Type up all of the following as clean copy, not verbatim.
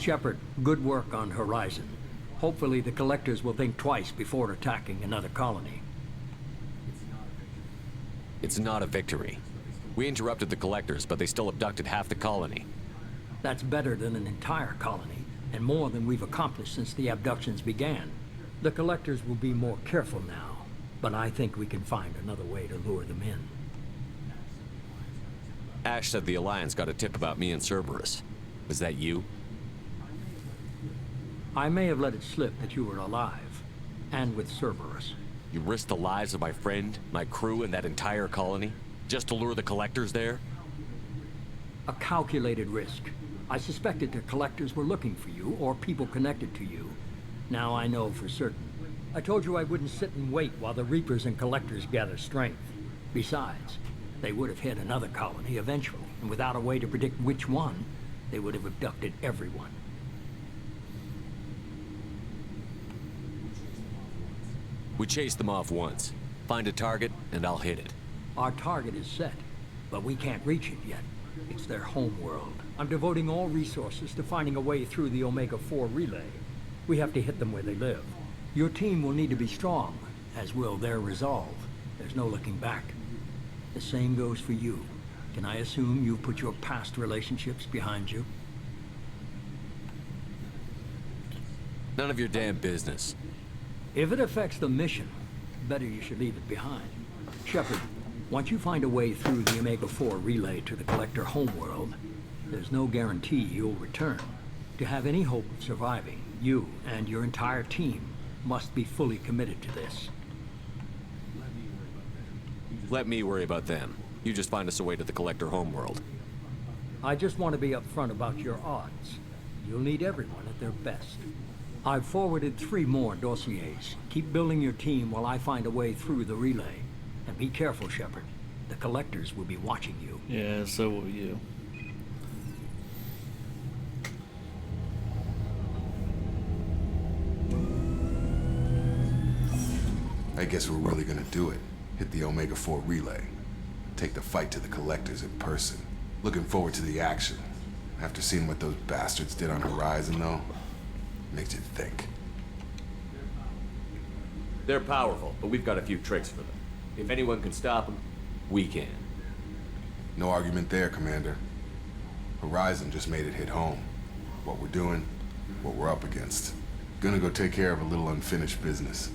Shepard, good work on Horizon. Hopefully the Collectors will think twice before attacking another colony. It's not a victory. We interrupted the Collectors, but they still abducted half the colony. That's better than an entire colony, and more than we've accomplished since the abductions began. The Collectors will be more careful now, but I think we can find another way to lure them in. Ash said the Alliance got a tip about me and Cerberus. Was that you? I may have let it slip that you were alive, and with Cerberus. You risked the lives of my friend, my crew, and that entire colony? Just to lure the Collectors there? A calculated risk. I suspected the Collectors were looking for you, or people connected to you. Now I know for certain. I told you I wouldn't sit and wait while the Reapers and Collectors gather strength. Besides, they would have hit another colony eventually, and without a way to predict which one, they would have abducted everyone. We chased them off once. Find a target, and I'll hit it. Our target is set, but we can't reach it yet. It's their home world. I'm devoting all resources to finding a way through the Omega-4 relay. We have to hit them where they live. Your team will need to be strong, as will their resolve. There's no looking back. The same goes for you. Can I assume you've put your past relationships behind you? None of your damn business. If it affects the mission, better you should leave it behind. Shepard, once you find a way through the Omega-4 relay to the Collector homeworld, there's no guarantee you'll return. To have any hope of surviving, you and your entire team must be fully committed to this. Let me worry about them. You just find us a way to the Collector homeworld. I just want to be upfront about your odds. You'll need everyone at their best. I've forwarded 3 more dossiers. Keep building your team while I find a way through the relay. And be careful, Shepard. The Collectors will be watching you. Yeah, so will you. I guess we're really gonna do it. Hit the Omega-4 relay. Take the fight to the Collectors in person. Looking forward to the action. After seeing what those bastards did on Horizon, though, makes you think. They're powerful, but we've got a few tricks for them. If anyone can stop them, we can. No argument there, Commander. Horizon just made it hit home. What we're doing, what we're up against. Gonna go take care of a little unfinished business.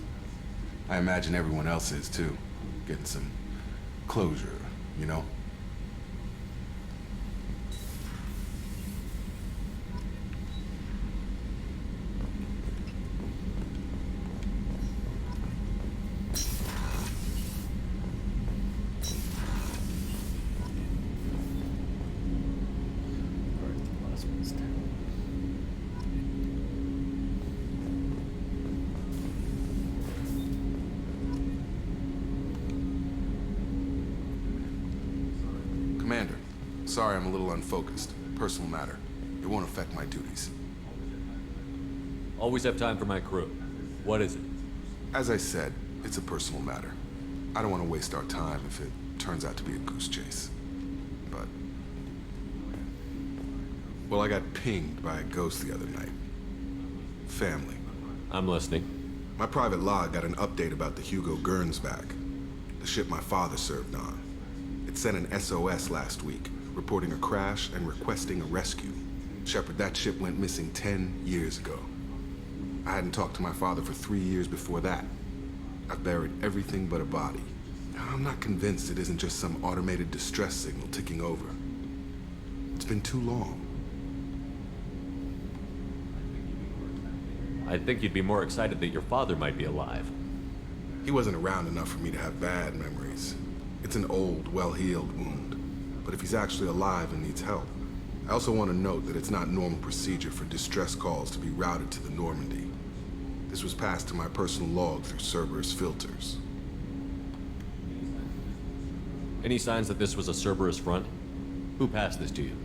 I imagine everyone else is, too. Getting some closure, you know? Commander, sorry I'm a little unfocused. Personal matter. It won't affect my duties. Always have time for my crew. What is it? As I said, it's a personal matter. I don't want to waste our time if it turns out to be a goose chase. But... well, I got pinged by a ghost the other night. Family. I'm listening. My private log got an update about the Hugo Gernsback, the ship my father served on. It sent an SOS last week, reporting a crash and requesting a rescue. Shepard, that ship went missing 10 years ago. I hadn't talked to my father for 3 years before that. I've buried everything but a body. I'm not convinced it isn't just some automated distress signal ticking over. It's been too long. I think you'd be more excited that your father might be alive. He wasn't around enough for me to have bad memories. It's an old, well-healed wound. But if he's actually alive and needs help, I also want to note that it's not normal procedure for distress calls to be routed to the Normandy. This was passed to my personal log through Cerberus filters. Any signs that this was a Cerberus front? Who passed this to you?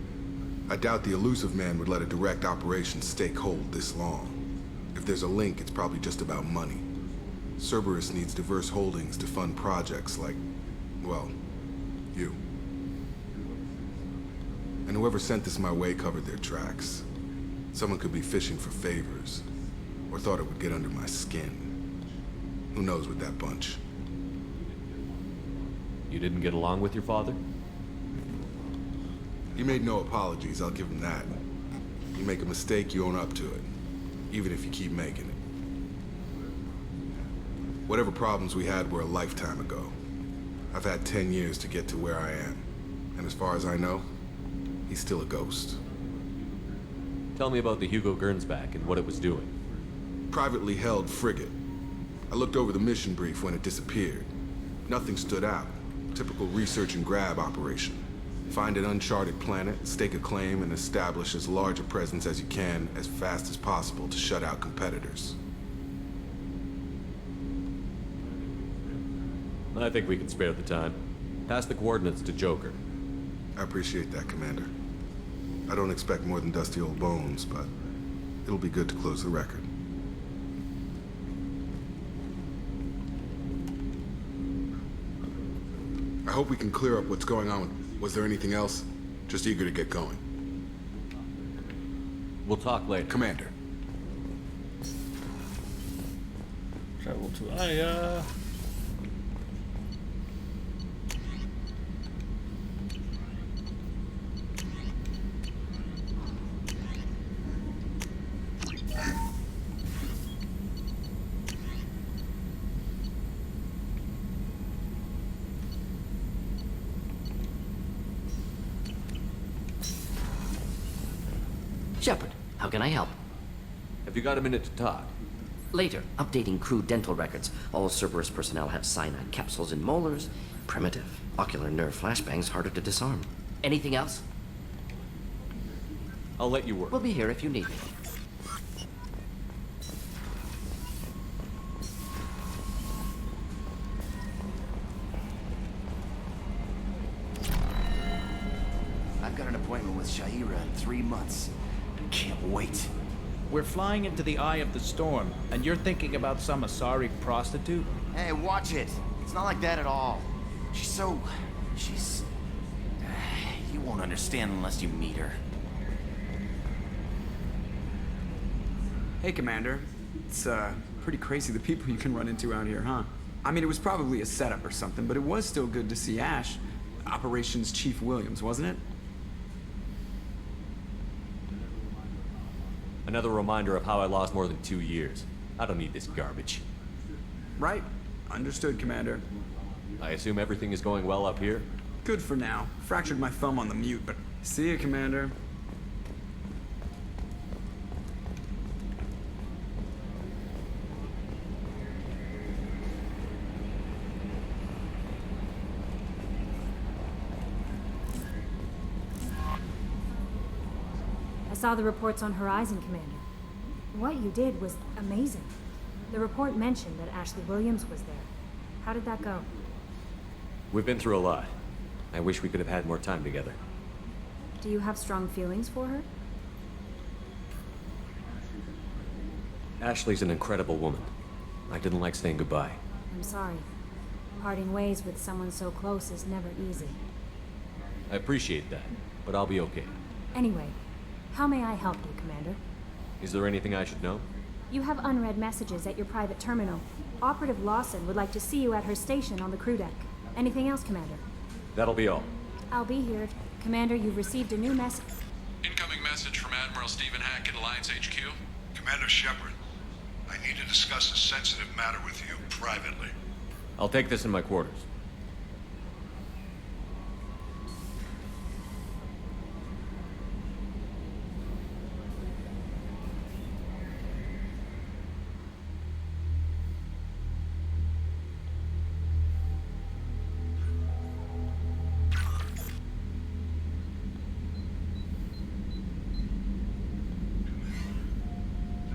I doubt the elusive man would let a direct operation stake hold this long. If there's a link, it's probably just about money. Cerberus needs diverse holdings to fund projects like, well, you. And whoever sent this my way covered their tracks. Someone could be fishing for favors, or thought it would get under my skin. Who knows with that bunch? You didn't get along with your father? He made no apologies, I'll give him that. You make a mistake, you own up to it. Even if you keep making it. Whatever problems we had were a lifetime ago. I've had 10 years to get to where I am. And as far as I know, he's still a ghost. Tell me about the Hugo Gernsback and what it was doing. Privately held frigate. I looked over the mission brief when it disappeared. Nothing stood out. Typical research and grab operation. Find an uncharted planet, stake a claim, and establish as large a presence as you can as fast as possible to shut out competitors. I think we can spare the time. Pass the coordinates to Joker. I appreciate that, Commander. I don't expect more than dusty old bones, but it'll be good to close the record. I hope we can clear up what's going on. Was there anything else? Just eager to get going. We'll talk later. Commander. Travel to Aya. Shepard, how can I help? Have you got a minute to talk? Later, updating crew dental records. All Cerberus personnel have cyanide capsules in molars. Primitive. Ocular nerve flashbangs harder to disarm. Anything else? I'll let you work. We'll be here if you need me. I've got an appointment with Shaira in 3 months. Can't wait. We're flying into the eye of the storm, and you're thinking about some Asari prostitute? Hey, watch it. It's not like that at all. She's... You won't understand unless you meet her. Hey, Commander. It's, pretty crazy the people you can run into out here, huh? I mean, it was probably a setup or something, but it was still good to see Ash. Operations Chief Williams, wasn't it? Another reminder of how I lost more than 2 years. I don't need this garbage. Right. Understood, Commander. I assume everything is going well up here? Good for now. Fractured my thumb on the mute, but... See ya, Commander. I saw the reports on Horizon, Commander. What you did was amazing. The report mentioned that Ashley Williams was there. How did that go? We've been through a lot. I wish we could have had more time together. Do you have strong feelings for her? Ashley's an incredible woman. I didn't like saying goodbye. I'm sorry. Parting ways with someone so close is never easy. I appreciate that, but I'll be okay. Anyway, how may I help you, Commander? Is there anything I should know? You have unread messages at your private terminal. Operative Lawson would like to see you at her station on the crew deck. Anything else, Commander? That'll be all. I'll be here. Commander, you've received a new message. Incoming message from Admiral Stephen Hackett, Alliance HQ. Commander Shepard, I need to discuss a sensitive matter with you privately. I'll take this in my quarters.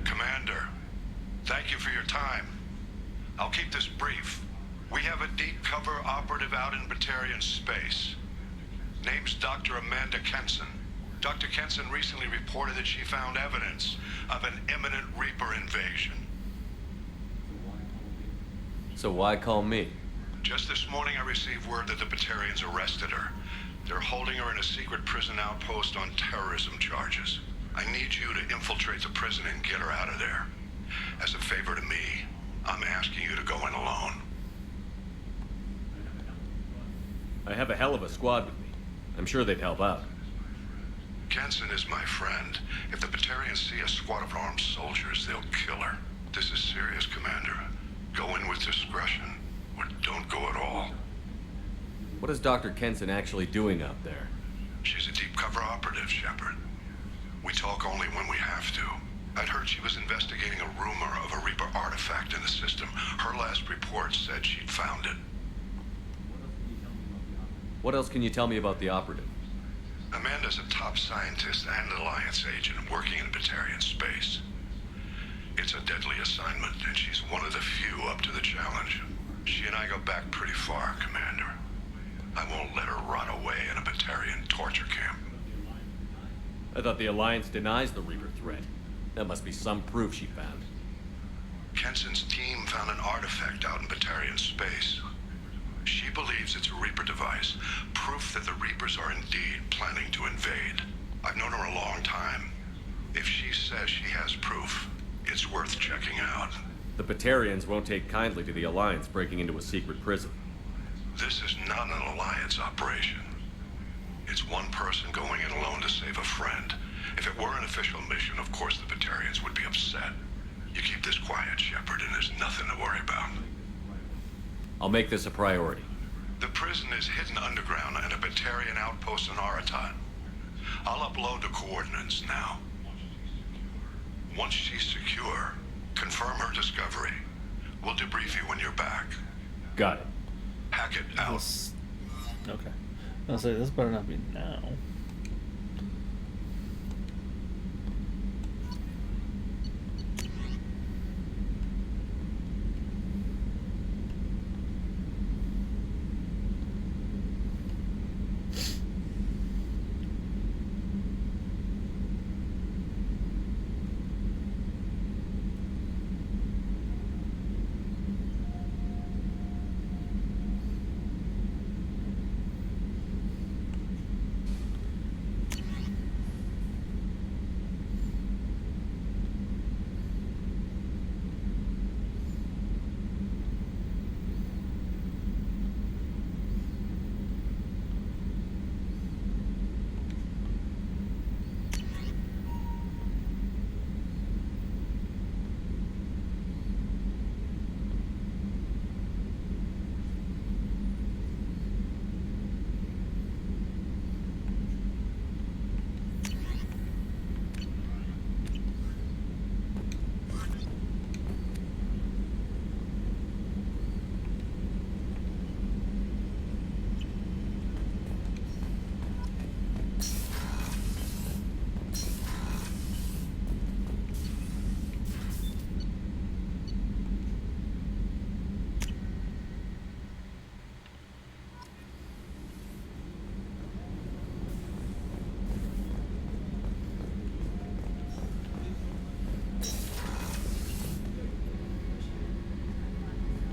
Commander, thank you for your time. I'll keep this brief. We have a deep cover operative out in Batarian space. Name's Dr. Amanda Kenson. Dr. Kenson recently reported that she found evidence of an imminent Reaper invasion. So why call me? Just this morning I received word that the Batarians arrested her. They're holding her in a secret prison outpost on terrorism charges. I need you to infiltrate the prison and get her out of there. As a favor to me, I'm asking you to go in alone. I have a hell of a squad with me. I'm sure they'd help out. Kenson is my friend. If the Batarians see a squad of armed soldiers, they'll kill her. This is serious, Commander. Go in with discretion, or don't go at all. What is Dr. Kenson actually doing out there? She's a deep cover operative, Shepard. We talk only when we have to. I'd heard she was investigating a rumor of a Reaper artifact in the system. Her last report said she'd found it. What else can you tell me about the operative? Amanda's a top scientist and an Alliance agent working in Batarian space. It's a deadly assignment, and she's one of the few up to the challenge. She and I go back pretty far, Commander. I won't let her rot away in a Batarian torture camp. I thought the Alliance denies the Reaper threat. That must be some proof she found. Kenson's team found an artifact out in Batarian space. She believes it's a Reaper device, proof that the Reapers are indeed planning to invade. I've known her a long time. If she says she has proof, it's worth checking out. The Batarians won't take kindly to the Alliance breaking into a secret prison. This is not an Alliance operation. It's one person going in alone to save a friend. If it were an official mission, of course the Batarians would be upset. You keep this quiet, Shepard, and there's nothing to worry about. I'll make this a priority. The prison is hidden underground and a Batarian outpost in Aratat. I'll upload the coordinates now. Once she's secure, confirm her discovery. We'll debrief you when you're back. Got it. Hackett out. Okay. I'll say this better not be now.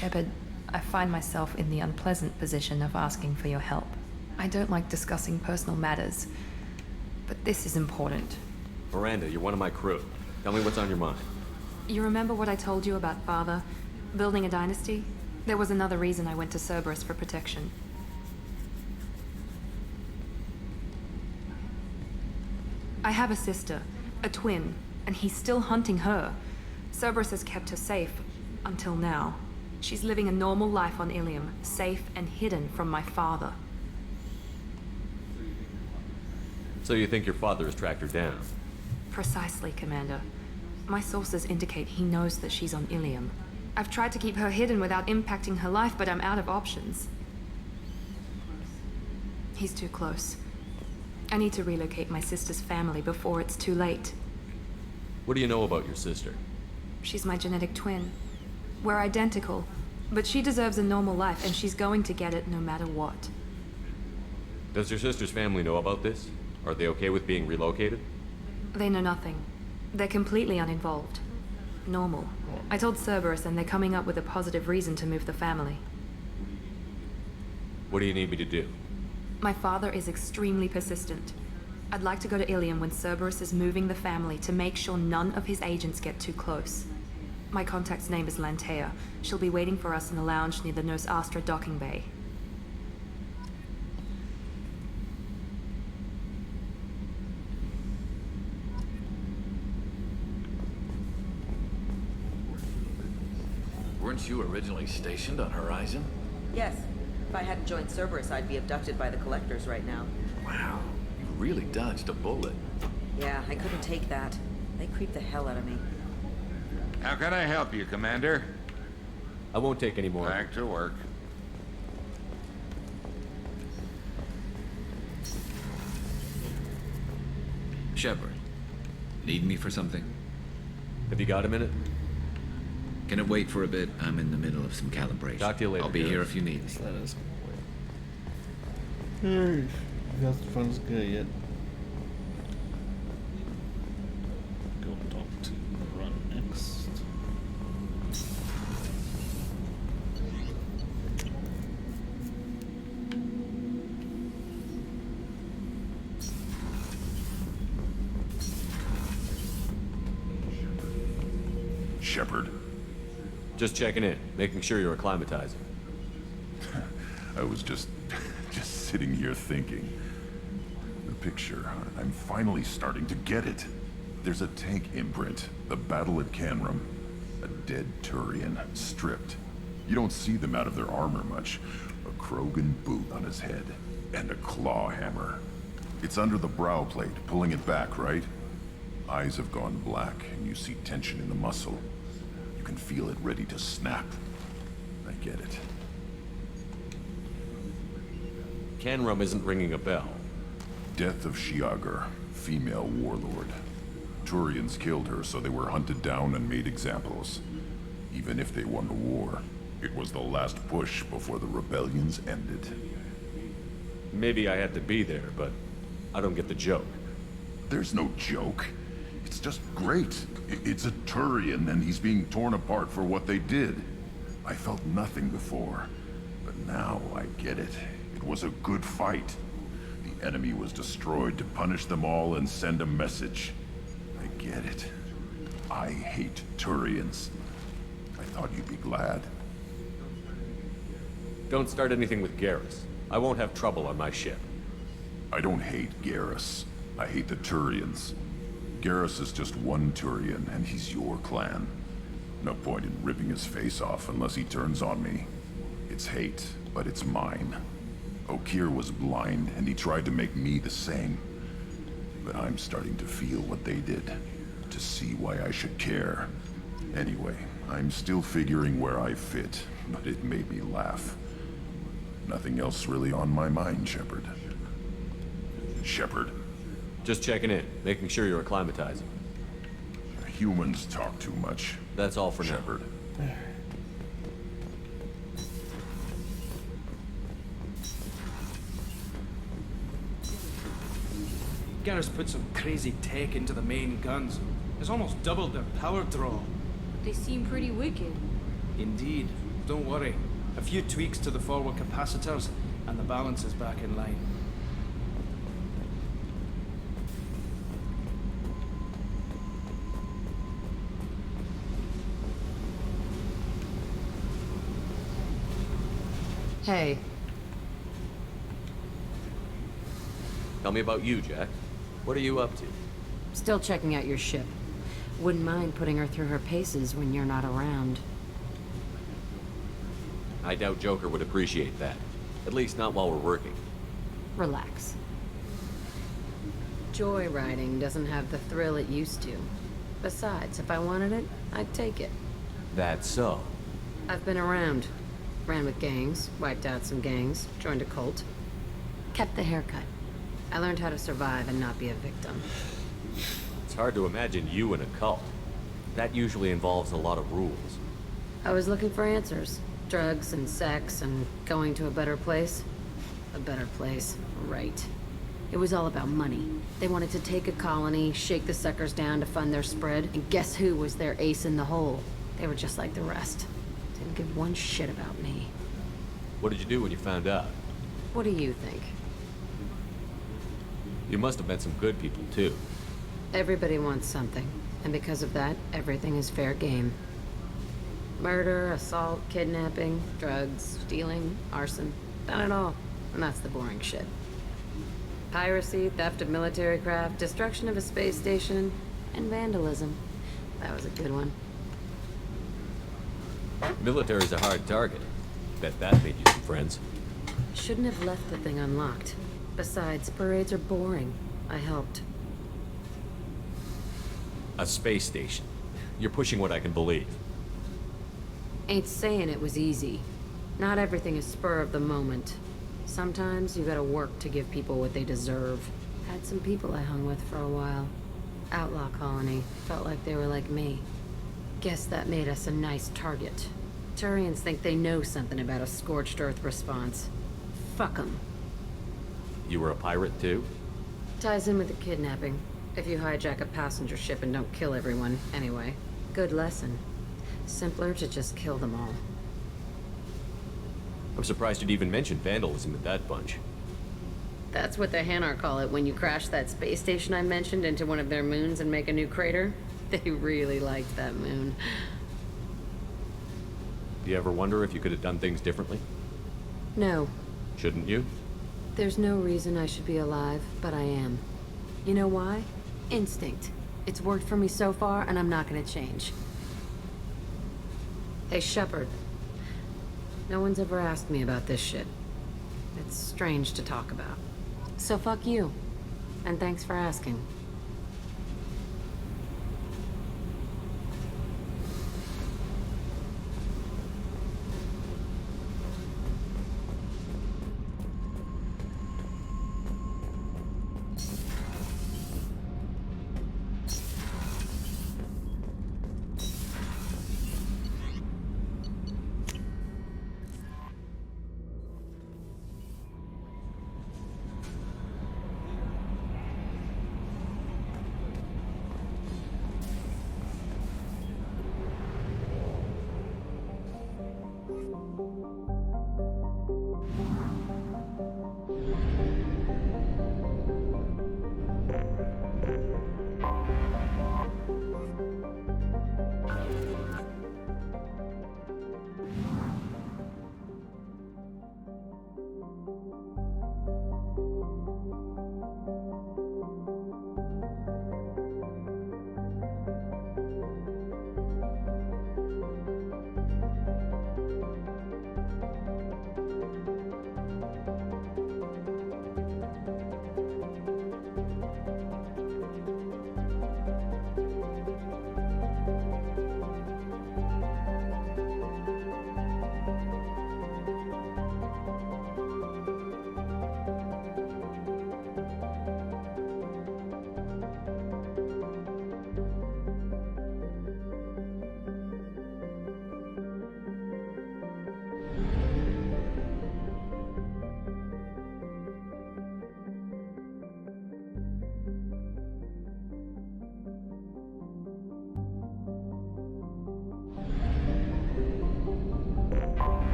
Shepard, I find myself in the unpleasant position of asking for your help. I don't like discussing personal matters, but this is important. Miranda, you're one of my crew. Tell me what's on your mind. You remember what I told you about Father? Building a dynasty? There was another reason I went to Cerberus for protection. I have a sister, a twin, and he's still hunting her. Cerberus has kept her safe, until now. She's living a normal life on Ilium, safe and hidden from my father. So you think your father has tracked her down? Precisely, Commander. My sources indicate he knows that she's on Ilium. I've tried to keep her hidden without impacting her life, but I'm out of options. He's too close. I need to relocate my sister's family before it's too late. What do you know about your sister? She's my genetic twin. We're identical, but she deserves a normal life, and she's going to get it no matter what. Does your sister's family know about this? Are they okay with being relocated? They know nothing. They're completely uninvolved. Normal. I told Cerberus, and they're coming up with a positive reason to move the family. What do you need me to do? My father is extremely persistent. I'd like to go to Ilium when Cerberus is moving the family to make sure none of his agents get too close. My contact's name is Lantea. She'll be waiting for us in the lounge near the Nos Astra docking bay. Weren't you originally stationed on Horizon? Yes. If I hadn't joined Cerberus, I'd be abducted by the Collectors right now. Wow, you really dodged a bullet. Yeah, I couldn't take that. They creeped the hell out of me. How can I help you, Commander? I won't take any more. Back to work. Shepard, need me for something? Have you got a minute? Can it wait for a bit? I'm in the middle of some calibration. Talk to you later. I'll be here if you need me. Let us wait. You guys fun's good yet? Go and talk to Run next. Shepard. Just checking in, making sure you're acclimatizing. I was just sitting here thinking. The picture, I'm finally starting to get it. There's a tank imprint, the battle at Canrum. A dead Turian, stripped. You don't see them out of their armor much. A Krogan boot on his head, and a claw hammer. It's under the brow plate, pulling it back, right? Eyes have gone black, and you see tension in the muscle. You can feel it ready to snap. I get it. Canrum isn't ringing a bell. Death of Shiagar, female warlord. Turians killed her, so they were hunted down and made examples. Even if they won the war, it was the last push before the rebellions ended. Maybe I had to be there, but I don't get the joke. There's no joke. It's just great. It's a Turian, and he's being torn apart for what they did. I felt nothing before, but now I get it. It was a good fight. The enemy was destroyed to punish them all and send a message. I get it. I hate Turians. I thought you'd be glad. Don't start anything with Garrus. I won't have trouble on my ship. I don't hate Garrus. I hate the Turians. Garrus is just one Turian, and he's your clan. No point in ripping his face off unless he turns on me. It's hate, but it's mine. Okir was blind, and he tried to make me the same. But I'm starting to feel what they did, to see why I should care. Anyway, I'm still figuring where I fit, but it made me laugh. Nothing else really on my mind, Shepard. Shepard. Just checking in, making sure you're acclimatizing. Humans talk too much. That's all for Shepard. now. Garrus put some crazy tech into the main guns. It's almost doubled their power draw. They seem pretty wicked. Indeed. Don't worry. A few tweaks to the forward capacitors, and the balance is back in line. Hey. Tell me about you, Jack. What are you up to? Still checking out your ship. Wouldn't mind putting her through her paces when you're not around. I doubt Joker would appreciate that. At least not while we're working. Relax. Joyriding doesn't have the thrill it used to. Besides, if I wanted it, I'd take it. That's so. I've been around. Ran with gangs, wiped out some gangs, joined a cult. Kept the haircut. I learned how to survive and not be a victim. It's hard to imagine you in a cult. That usually involves a lot of rules. I was looking for answers. Drugs and sex and going to a better place. A better place, right. It was all about money. They wanted to take a colony, shake the suckers down to fund their spread, and guess who was their ace in the hole? They were just like the rest. Didn't give one shit about me. What did you do when you found out? What do you think? You must have met some good people, too. Everybody wants something, and because of that, everything is fair game. Murder, assault, kidnapping, drugs, stealing, arson. Done it all. And that's the boring shit. Piracy, theft of military craft, destruction of a space station, and vandalism. That was a good one. Military's a hard target. Bet that made you some friends. Shouldn't have left the thing unlocked. Besides, parades are boring. I helped. A space station. You're pushing what I can believe. Ain't saying it was easy. Not everything is spur of the moment. Sometimes you gotta work to give people what they deserve. Had some people I hung with for a while. Outlaw colony. Felt like they were like me. Guess that made us a nice target. Turians think they know something about a scorched earth response. Fuck 'em. You were a pirate, too? Ties in with the kidnapping. If you hijack a passenger ship and don't kill everyone, anyway. Good lesson. Simpler to just kill them all. I'm surprised you'd even mention vandalism in that bunch. That's what the Hanar call it when you crash that space station I mentioned into one of their moons and make a new crater. They really liked that moon. Do you ever wonder if you could have done things differently? No. Shouldn't you? There's no reason I should be alive, but I am. You know why? Instinct. It's worked for me so far, and I'm not gonna change. Hey, Shepard. No one's ever asked me about this shit. It's strange to talk about. So fuck you. And thanks for asking.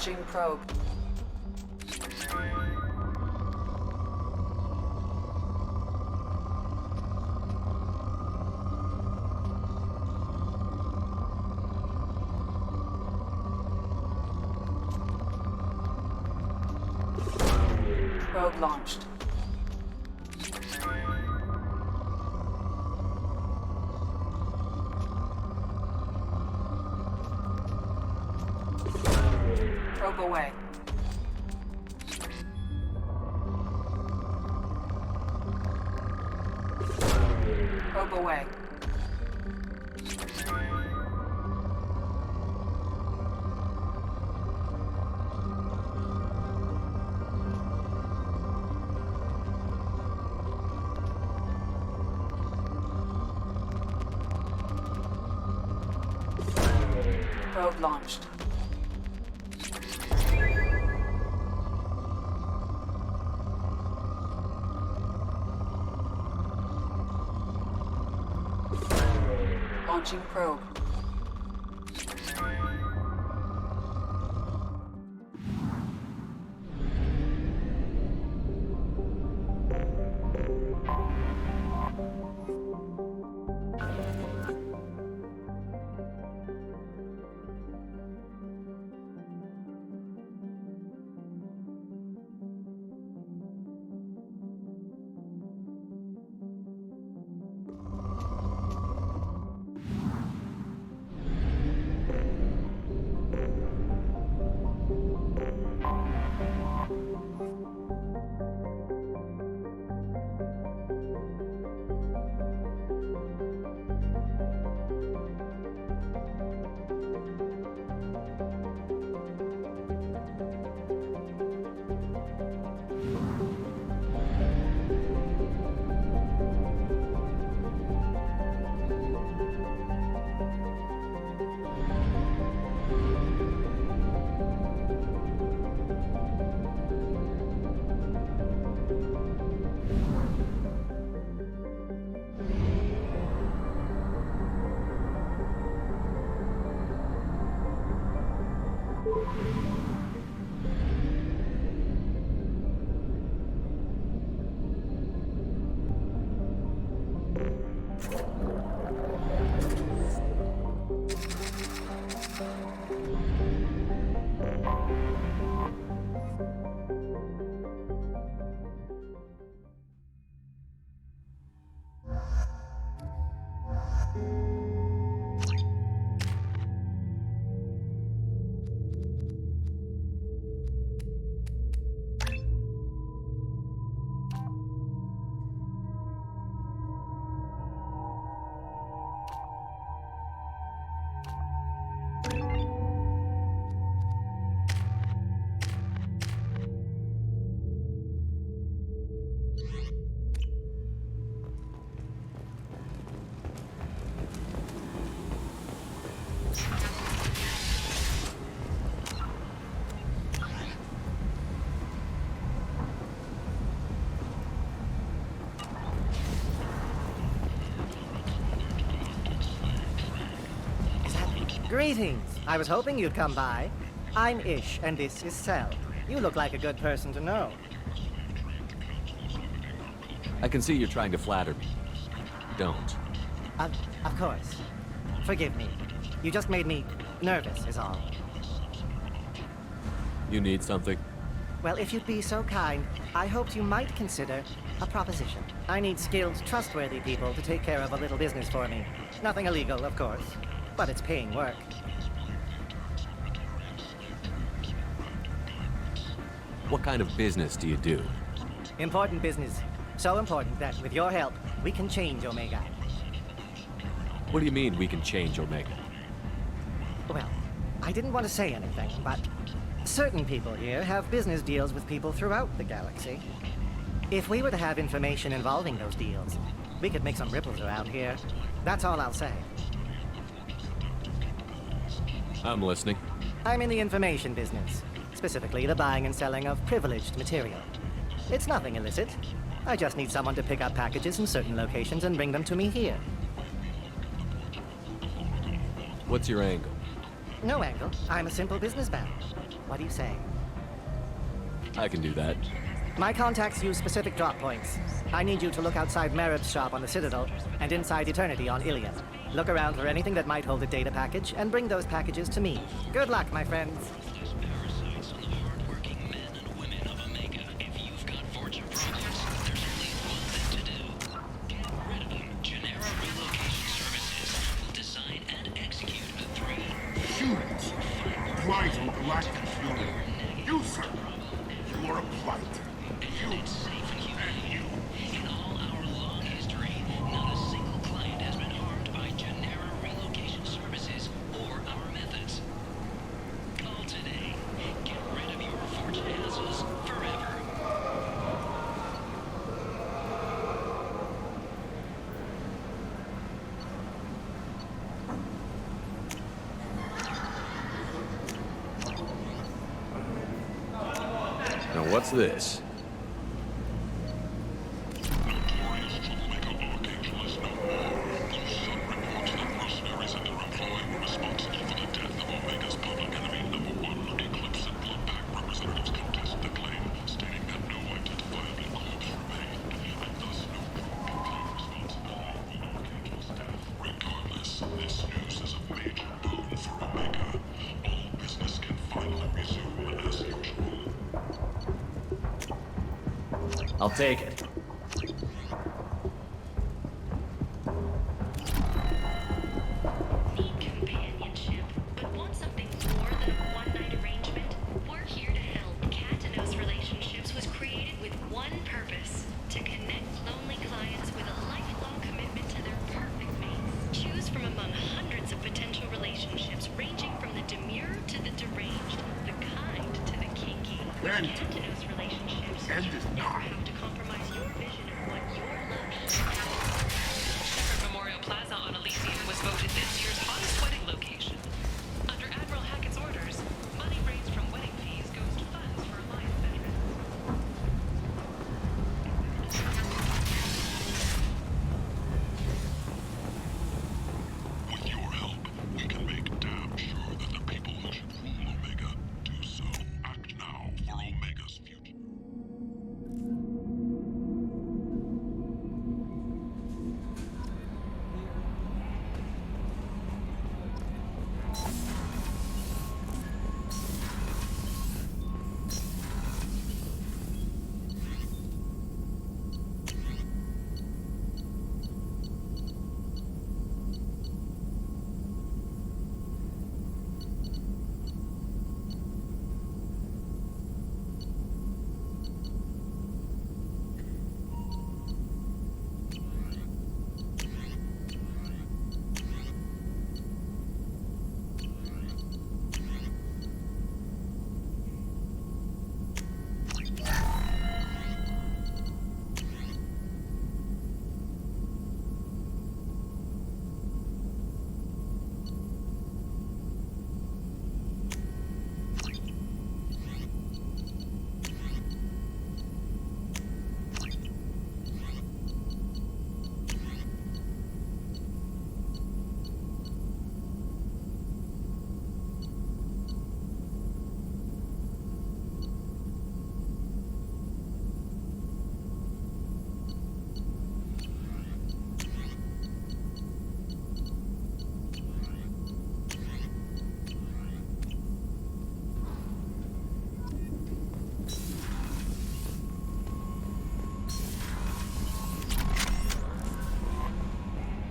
Launching probe. Probe launched. Probe away. Probe away. Probe launched. Launching probe. Greetings. I was hoping you'd come by. I'm Ish, and this is Cell. You look like a good person to know. I can see you're trying to flatter me. Don't. Of course. Forgive me. You just made me nervous, is all. You need something? Well, if you'd be so kind, I hoped you might consider a proposition. I need skilled, trustworthy people to take care of a little business for me. Nothing illegal, of course, but it's paying work. What kind of business do you do? Important business. So important that, with your help, we can change Omega. What do you mean we can change Omega? Well, I didn't want to say anything, but certain people here have business deals with people throughout the galaxy. If we were to have information involving those deals, we could make some ripples around here. That's all I'll say. I'm listening. I'm in the information business, specifically the buying and selling of privileged material. It's nothing illicit. I just need someone to pick up packages in certain locations and bring them to me here. What's your angle? No angle. I'm a simple businessman. What do you say? I can do that. My contacts use specific drop points. I need you to look outside Merib's shop on the Citadel and inside Eternity on Ilium. Look around for anything that might hold a data package and bring those packages to me. Good luck, my friends. Humans, vital galactic fuel. You, sir, you are a blight. You and you. In all our long history, not a single client has been harmed by Genera relocation services or our methods. Call today. Get rid of your fortune asses forever. Now what's this? This news is a major boon for Omega. All business can finally resume as usual. I'll take it. Need companionship, but want something more than a one-night arrangement? We're here to help. Katanos Relationships was created with one purpose: to connect lonely clients with a lifelong commitment to their perfect mates. Choose from among hundreds of potential relationships ranging from the demure to the deranged, the kind to the kinky. With Katanos Relationships, you never have to compromise your vision of what your love is. Shepherd Memorial Plaza on Elysium was voted this year's hottest wedding location. Under Admiral Hackett's orders, money raised from wedding fees goes to funds for Alliance veterans. With your help, we can make damn sure that the people who should rule Omega do so. Act now for Omega's future.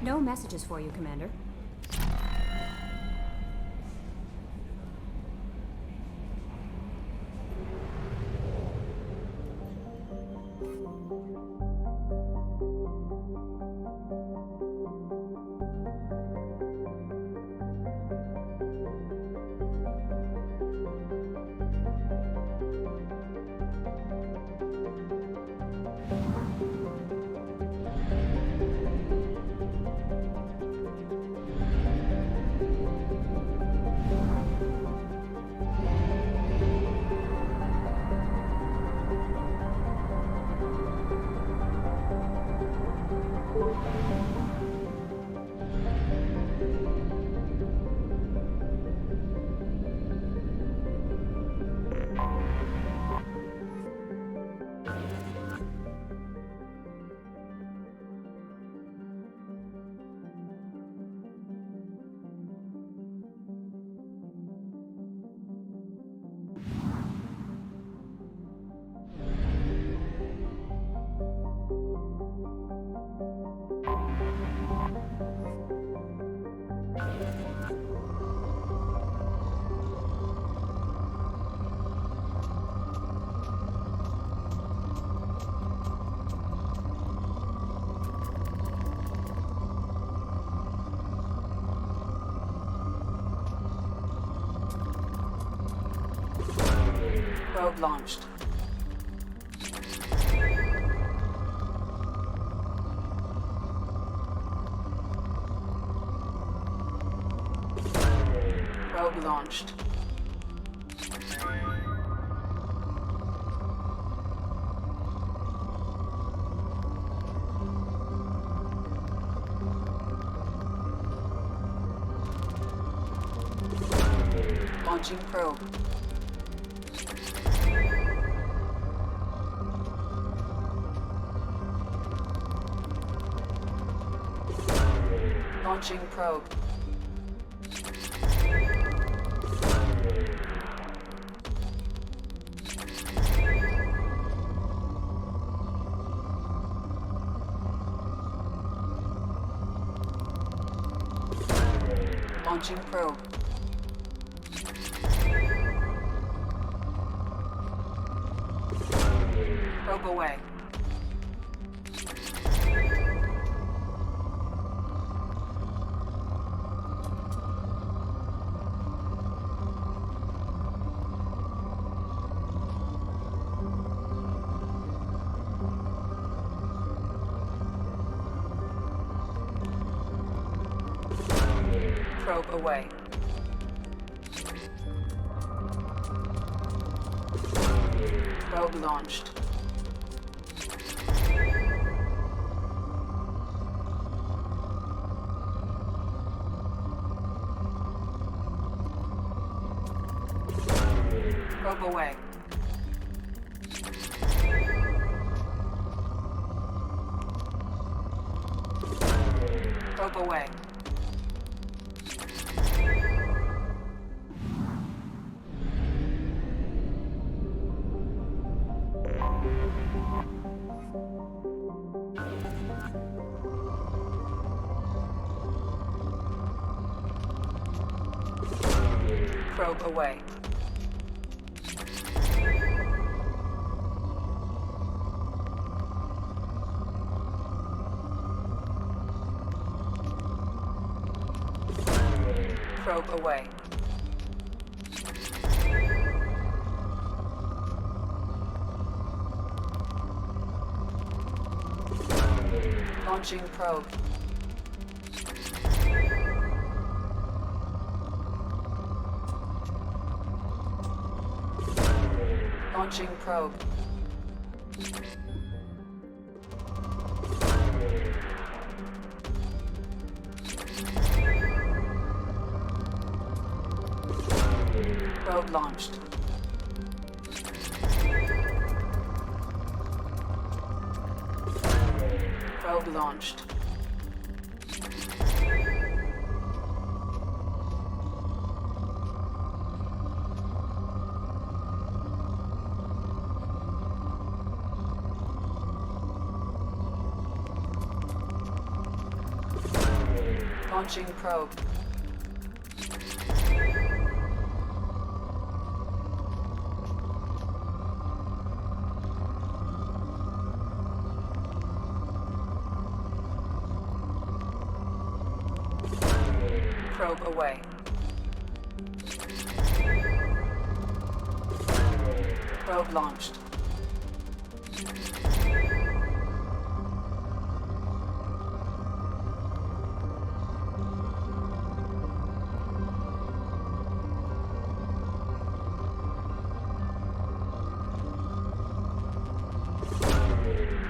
No messages for you, Commander. Probe launched. Probe launched. Launching probe. Launching probe. Launching probe. Probe away. Probe away. Probe launched. Probe away. Probe away. Probe away. Probe away. Launching probe. Launching probe. Probe launched. Probe launched. Launching probe. Probe away. Probe launched.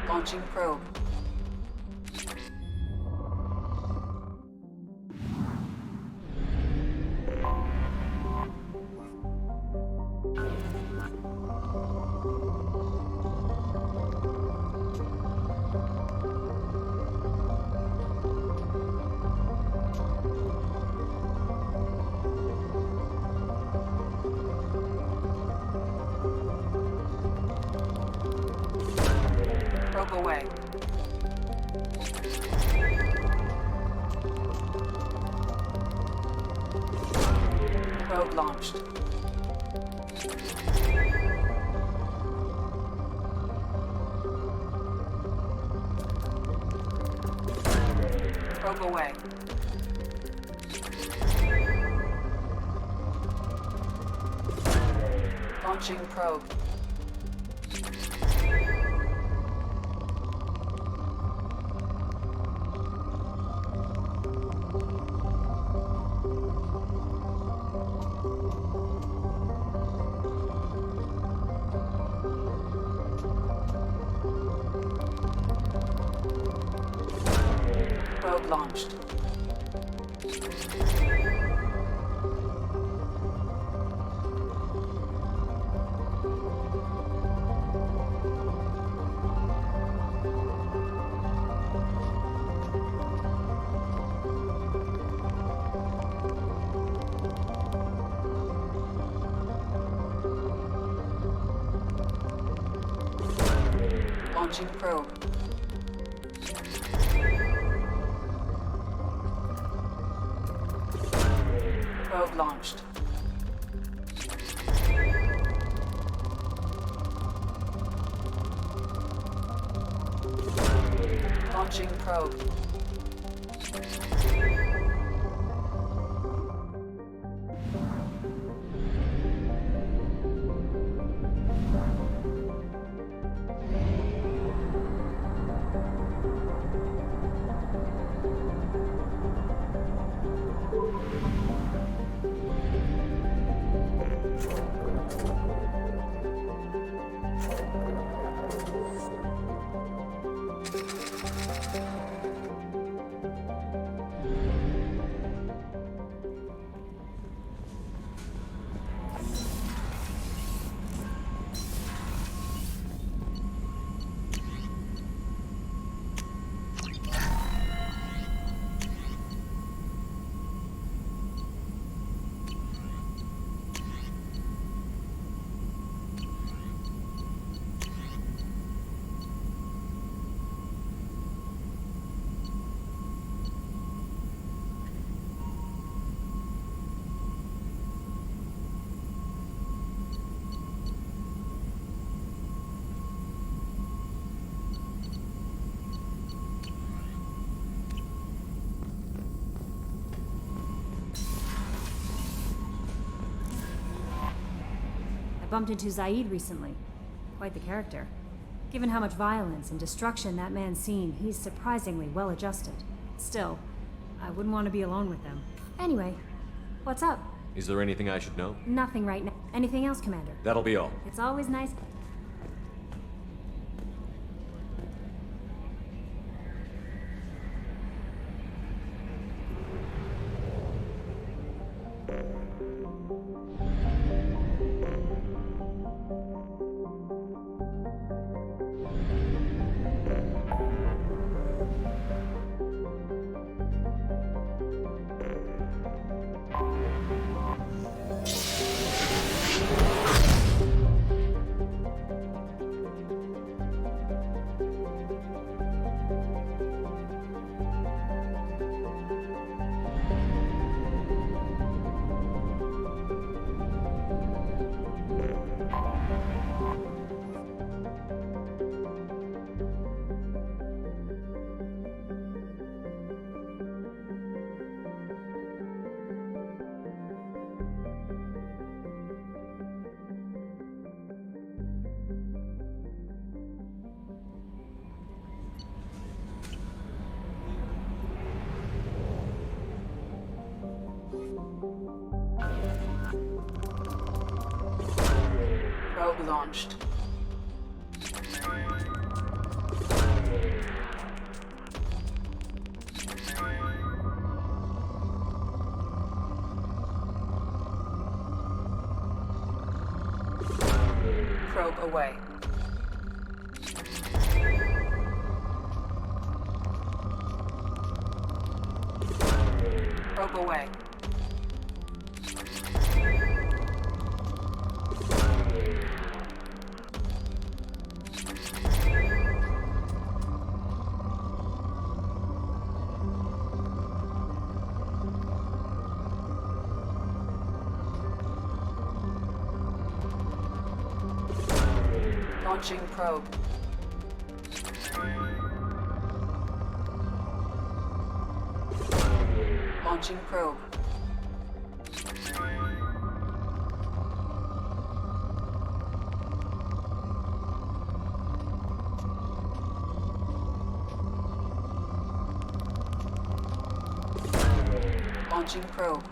Launching probe. Probe away. Probe launched. Probe away. Launching probe. launched. Launching probe. Probe launched. Launching probe. Bumped into Zaid recently. Quite the character. Given how much violence and destruction that man's seen, he's surprisingly well adjusted. Still, I wouldn't want to be alone with them. Anyway, what's up? Is there anything I should know? Nothing right now. Anything else, Commander? That'll be all. It's always nice. Probe launched. Probe away. Probe away. Launching probe. Launching probe. Launching probe.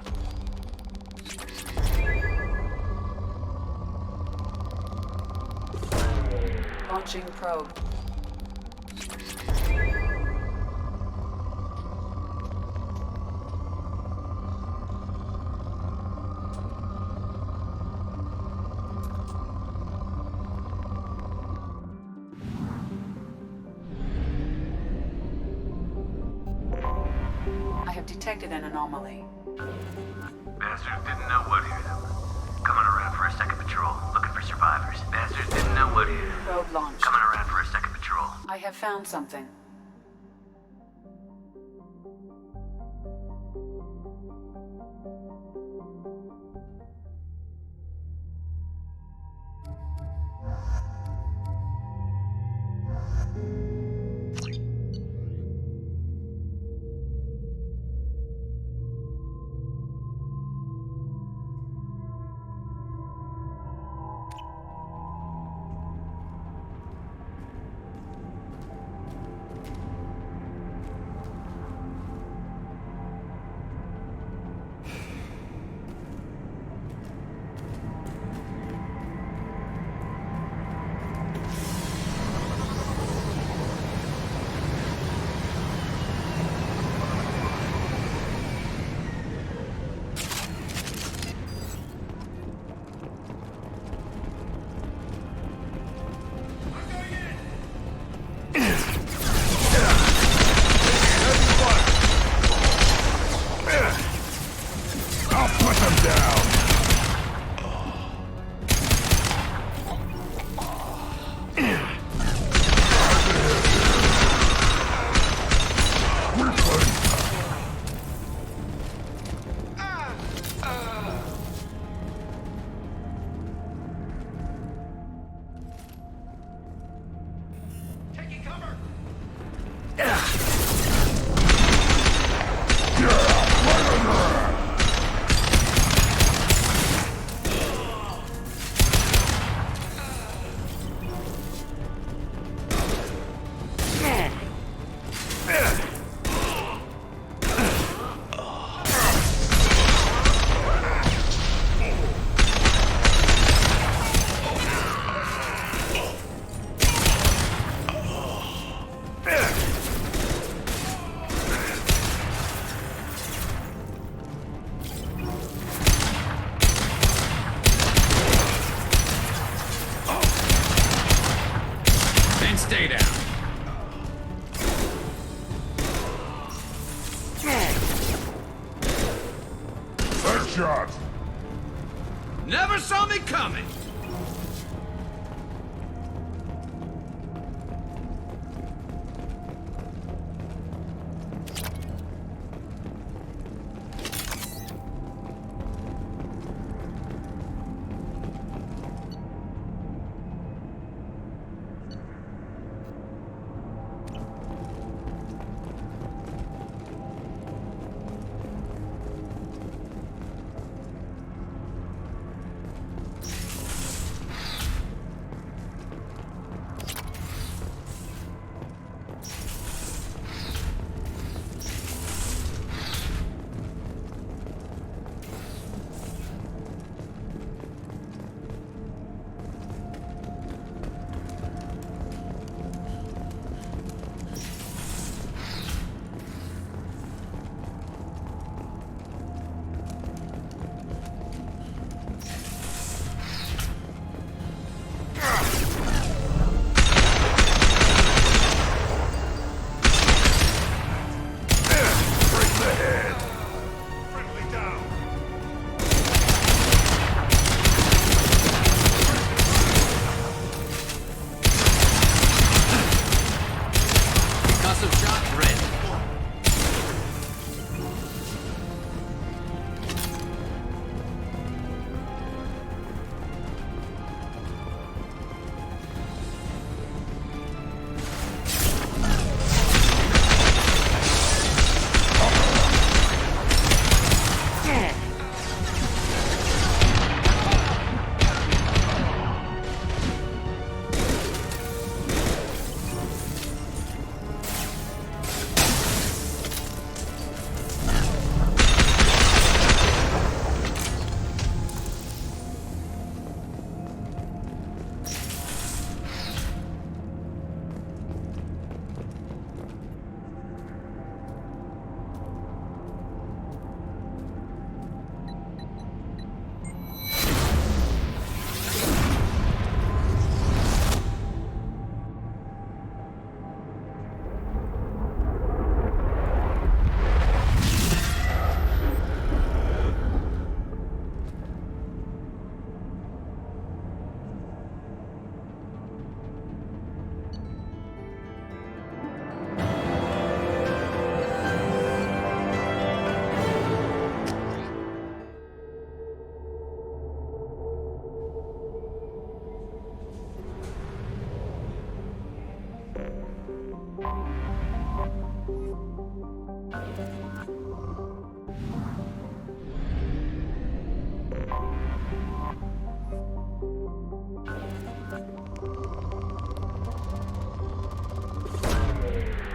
Launching probe. have detected an anomaly. Bastards didn't know what hit them. Coming around for a second patrol, looking for survivors. Bastards didn't know what hit them. Probe launched. Coming around for a second patrol. I have found something. Stay down. First shot. Never saw me coming.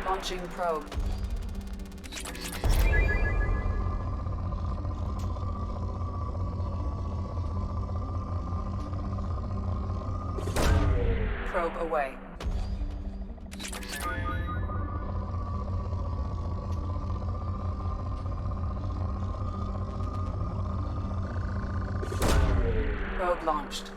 Launching probe. Probe away. Probe launched.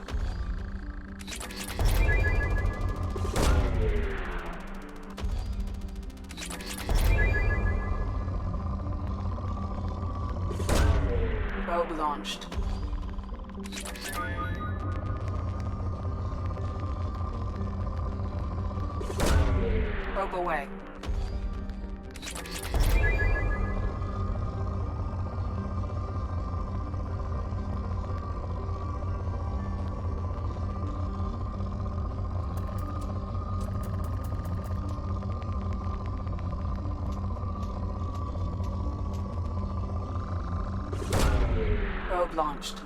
Probe launched. Probe away. Probe launched.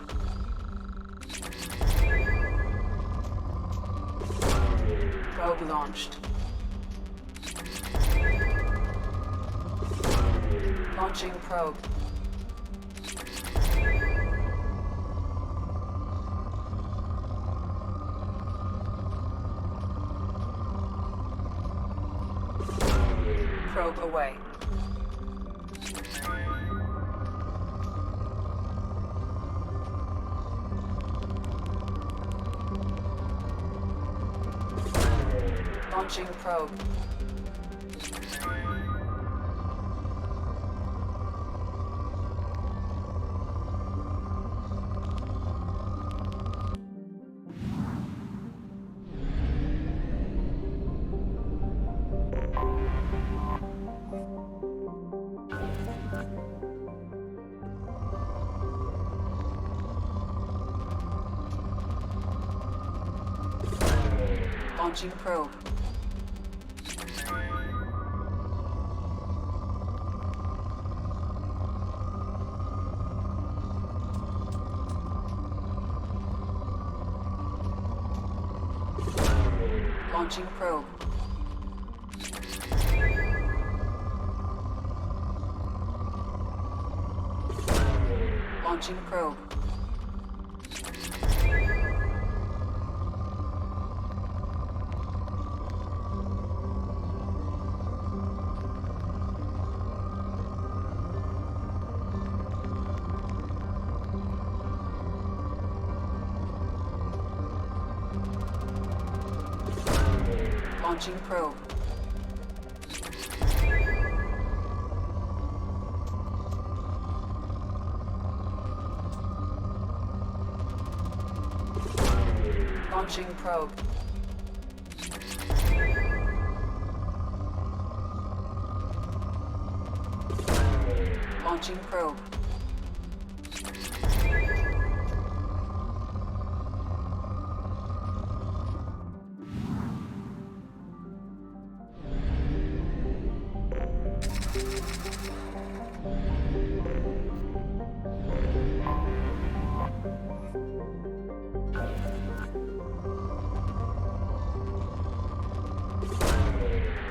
Probe launched. Launching probe. Probe away. Launching probe. Launching probe. Launching probe. Launching probe. Launching probe. Launching probe. Launching probe.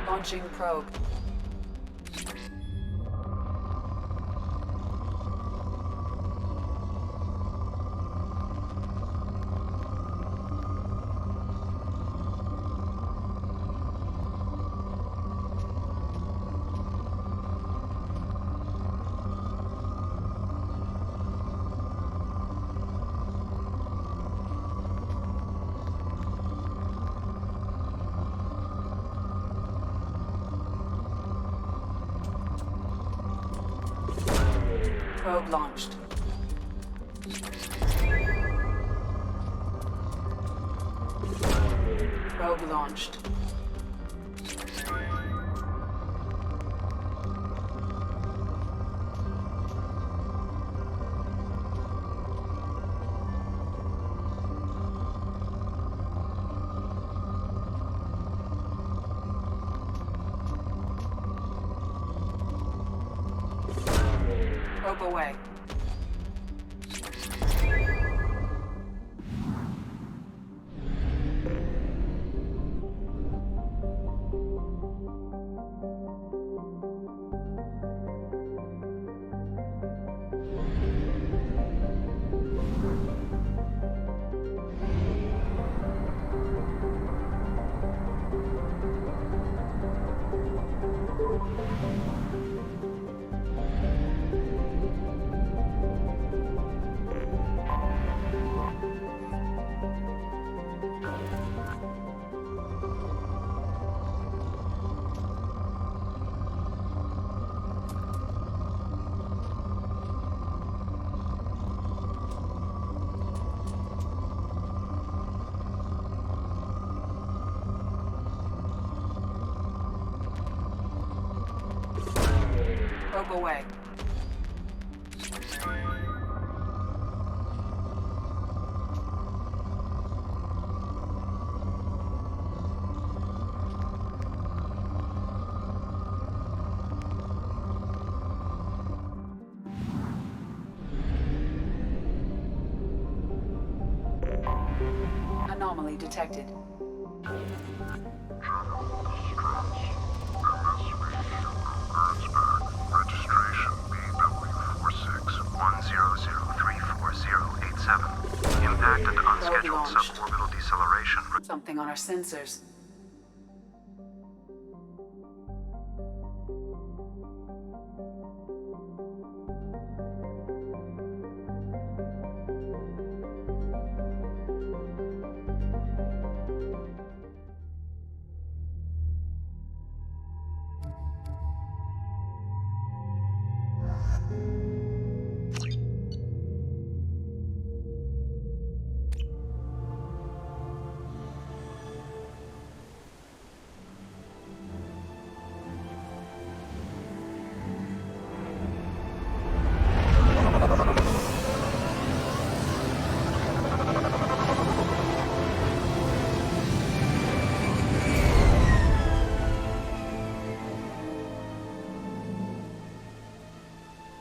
Launching probe. Probe launched. Probe launched. Probe away. Probe away. Anomaly detected. Registration BW4610034087. Impact at unscheduled launched. suborbital deceleration. Something on our sensors.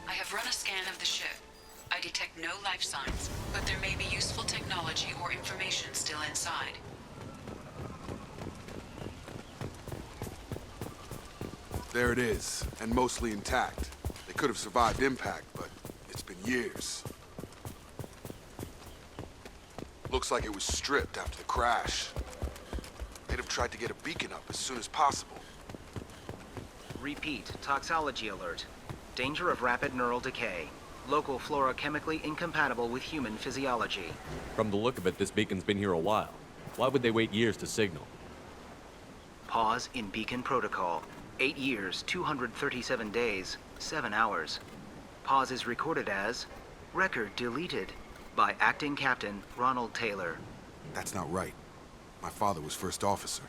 I have run a scan of the ship. I detect no life signs, but there may be useful technology or information still inside. There it is, and mostly intact. They could have survived impact, but it's been years. Looks like it was stripped after the crash. They'd have tried to get a beacon up as soon as possible. Repeat, toxology alert. Danger of rapid neural decay. Local flora chemically incompatible with human physiology. From the look of it, this beacon's been here a while. Why would they wait years to signal? Pause in beacon protocol. 8 years, 237 days, 7 hours. Pause is recorded as record deleted by acting captain Ronald Taylor. That's not right. My father was first officer.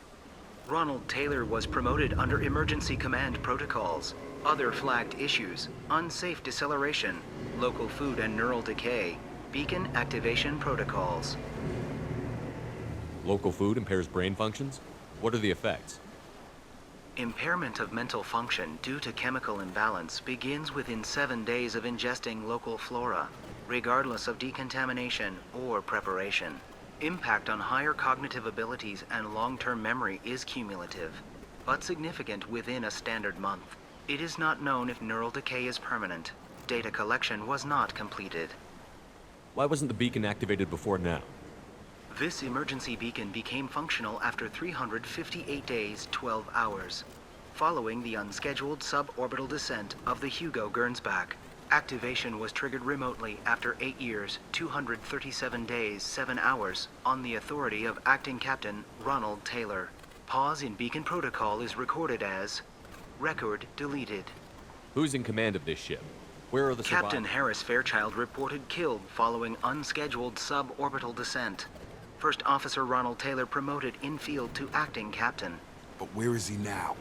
Ronald Taylor was promoted under emergency command protocols. Other flagged issues: unsafe deceleration, local food and neural decay, beacon activation protocols. Local food impairs brain functions? What are the effects? Impairment of mental function due to chemical imbalance begins within 7 days of ingesting local flora, regardless of decontamination or preparation. Impact on higher cognitive abilities and long-term memory is cumulative, but significant within a standard month. It is not known if neural decay is permanent. Data collection was not completed. Why wasn't the beacon activated before now? This emergency beacon became functional after 358 days, 12 hours, following the unscheduled suborbital descent of the Hugo Gernsback. Activation was triggered remotely after 8 years, 237 days, 7 hours, on the authority of Acting Captain Ronald Taylor. Pause in beacon protocol is recorded as record deleted. Who's in command of this ship? Where are the Captain survivors? Harris Fairchild reported killed following unscheduled suborbital descent. First Officer Ronald Taylor promoted in-field to acting captain. But where is he now?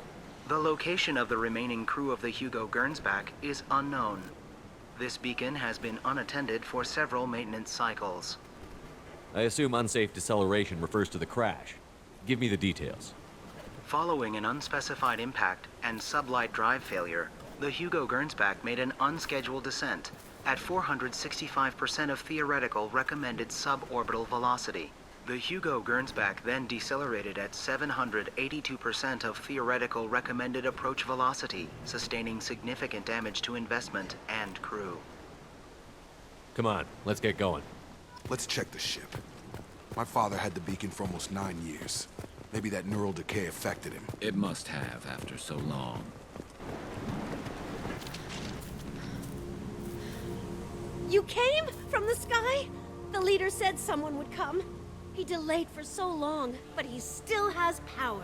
The location of the remaining crew of the Hugo Gernsback is unknown. This beacon has been unattended for several maintenance cycles. I assume unsafe deceleration refers to the crash. Give me the details. Following an unspecified impact and sublight drive failure, the Hugo Gernsback made an unscheduled descent at 465% of theoretical recommended suborbital velocity. The Hugo Gernsback then decelerated at 782% of theoretical recommended approach velocity, sustaining significant damage to investment and crew. Come on, let's get going. Let's check the ship. My father had the beacon for almost 9 years. Maybe that neural decay affected him. It must have after so long. You came from the sky? The leader said someone would come. He delayed for so long, but he still has power.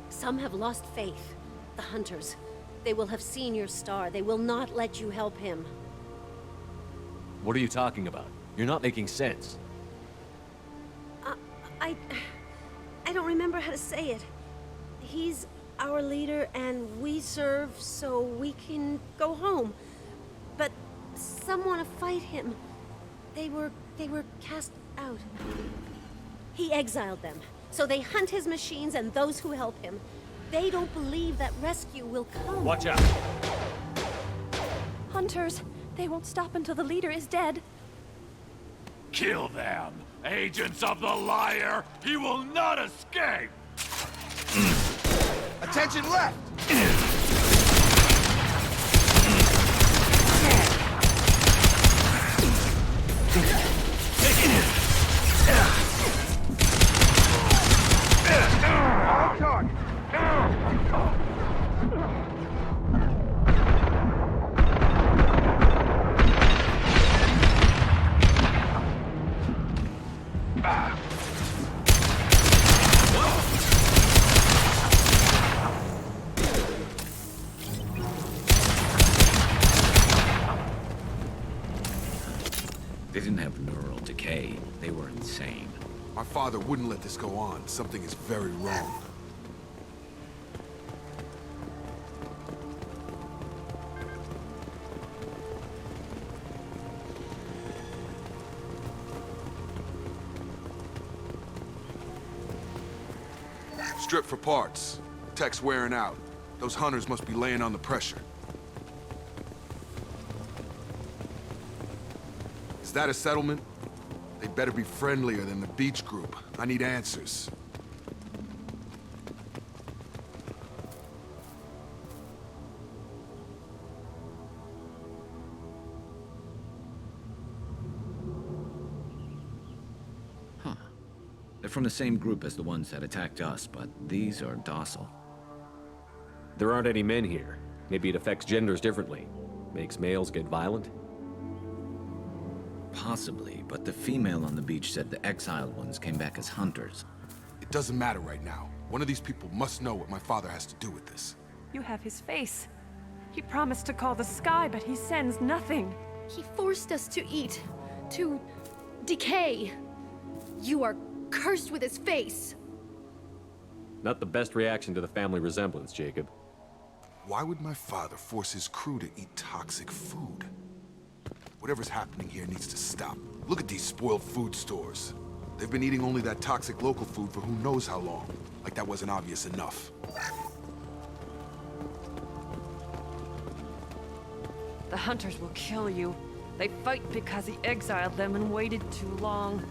Some have lost faith. The hunters. They will have seen your star. They will not let you help him. What are you talking about? You're not making sense. I don't remember how to say it. He's our leader and we serve so we can go home. But some want to fight him. They were cast out. He exiled them, so they hunt his machines and those who help him. They don't believe that rescue will come. Watch out! Hunters, they won't stop until the leader is dead. Kill them! Agents of the liar! He will not escape! Attention left! They didn't have neural decay. They were insane. My father wouldn't let this go on. Something is very wrong. Strip for parts. Tech's wearing out. Those hunters must be laying on the pressure. Is that a settlement? They better be friendlier than the beach group. I need answers. Huh. They're from the same group as the ones that attacked us, but these are docile. There aren't any men here. Maybe it affects genders differently. Makes males get violent? Possibly, but the female on the beach said the exiled ones came back as hunters. It doesn't matter right now. One of these people must know what my father has to do with this. You have his face. He promised to call the sky, but he sends nothing. He forced us to eat, to decay. You are cursed with his face. Not the best reaction to the family resemblance, Jacob. Why would my father force his crew to eat toxic food? Whatever's happening here needs to stop. Look at these spoiled food stores. They've been eating only that toxic local food for who knows how long. Like that wasn't obvious enough. The hunters will kill you. They fight because he exiled them and waited too long.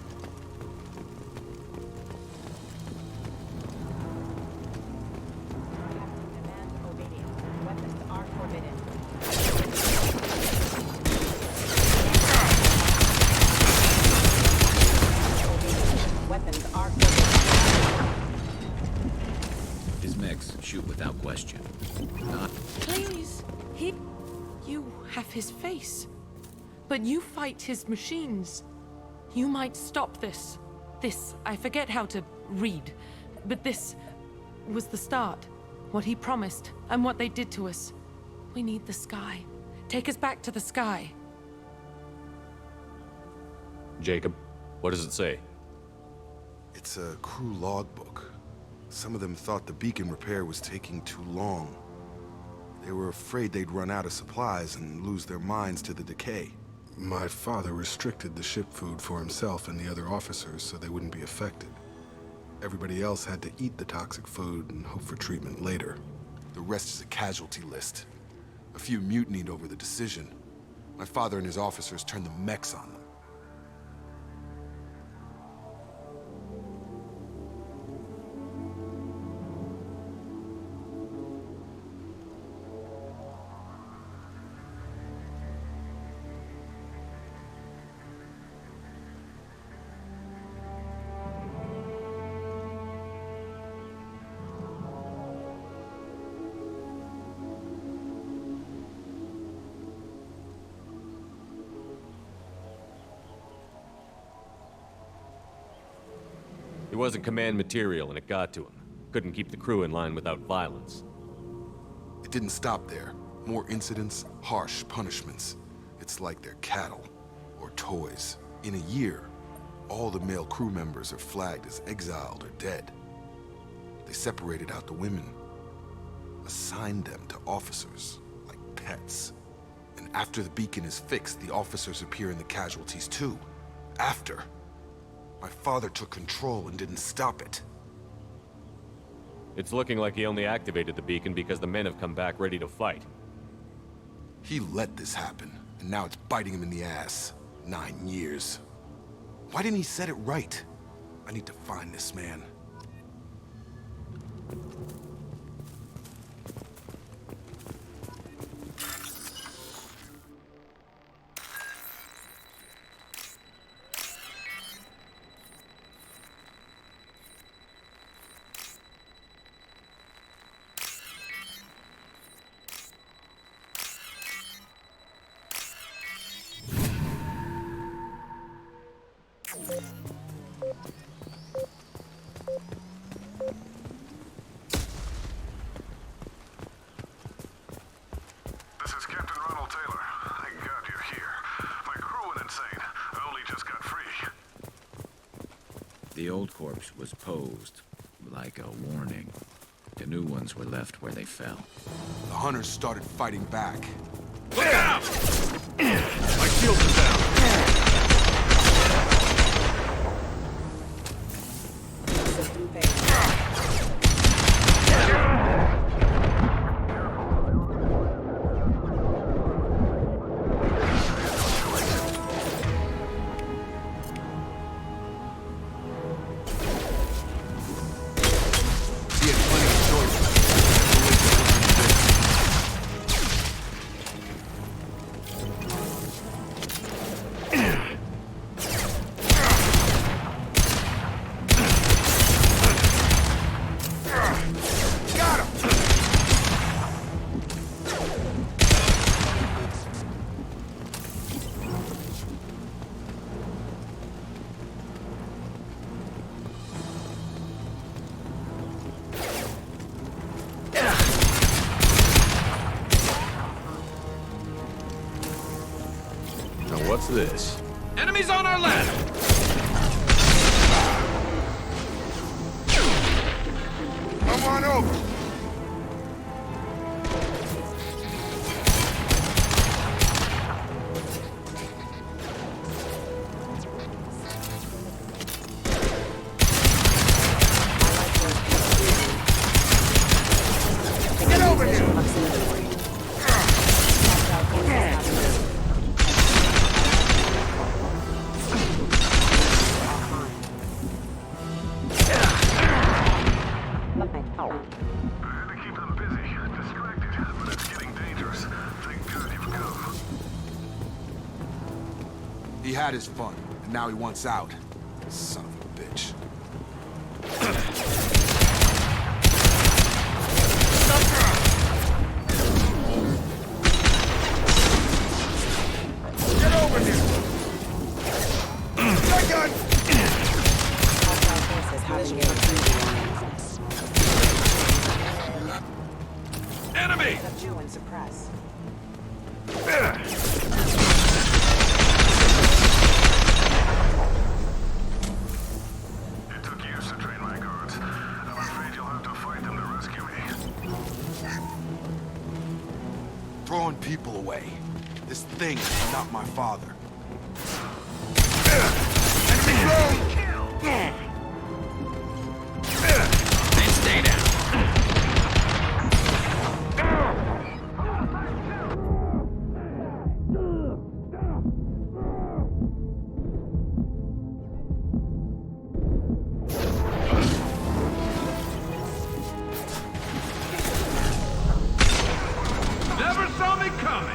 His mechs shoot without question. Not... Please, you have his face. But you fight his machines. You might stop this. This, I forget how to read. But this was the start. What he promised, and what they did to us. We need the sky. Take us back to the sky. Jacob, what does it say? It's a crew logbook. Some of them thought the beacon repair was taking too long. They were afraid they'd run out of supplies and lose their minds to the decay. My father restricted the ship food for himself and the other officers so they wouldn't be affected. Everybody else had to eat the toxic food and hope for treatment later. The rest is a casualty list. A few mutinied over the decision. My father and his officers turned the mechs on them. He wasn't command material and it got to him. Couldn't keep the crew in line without violence. It didn't stop there. More incidents, harsh punishments. It's like they're cattle or toys. In a year, all the male crew members are flagged as exiled or dead. They separated out the women, assigned them to officers, like pets. And after the beacon is fixed, the officers appear in the casualties too. After. My father took control and didn't stop it. It's looking like he only activated the beacon because the men have come back ready to fight. He let this happen, and now it's biting him in the ass. 9 years. Why didn't he set it right? I need to find this man. The old corpse was posed, like a warning. The new ones were left where they fell. The hunters started fighting back. Look out! My shield is down. What's this? Enemies on our left! Come on over! Get over here! He had his fun, and now he wants out. Son of a bitch. Get over here! Shotgun! Enemy! Subdue and suppress. It took years to train my guards. I'm afraid you'll have to fight them to rescue me. Throwing people away. This thing is not my father. Enemy And stay down. me coming!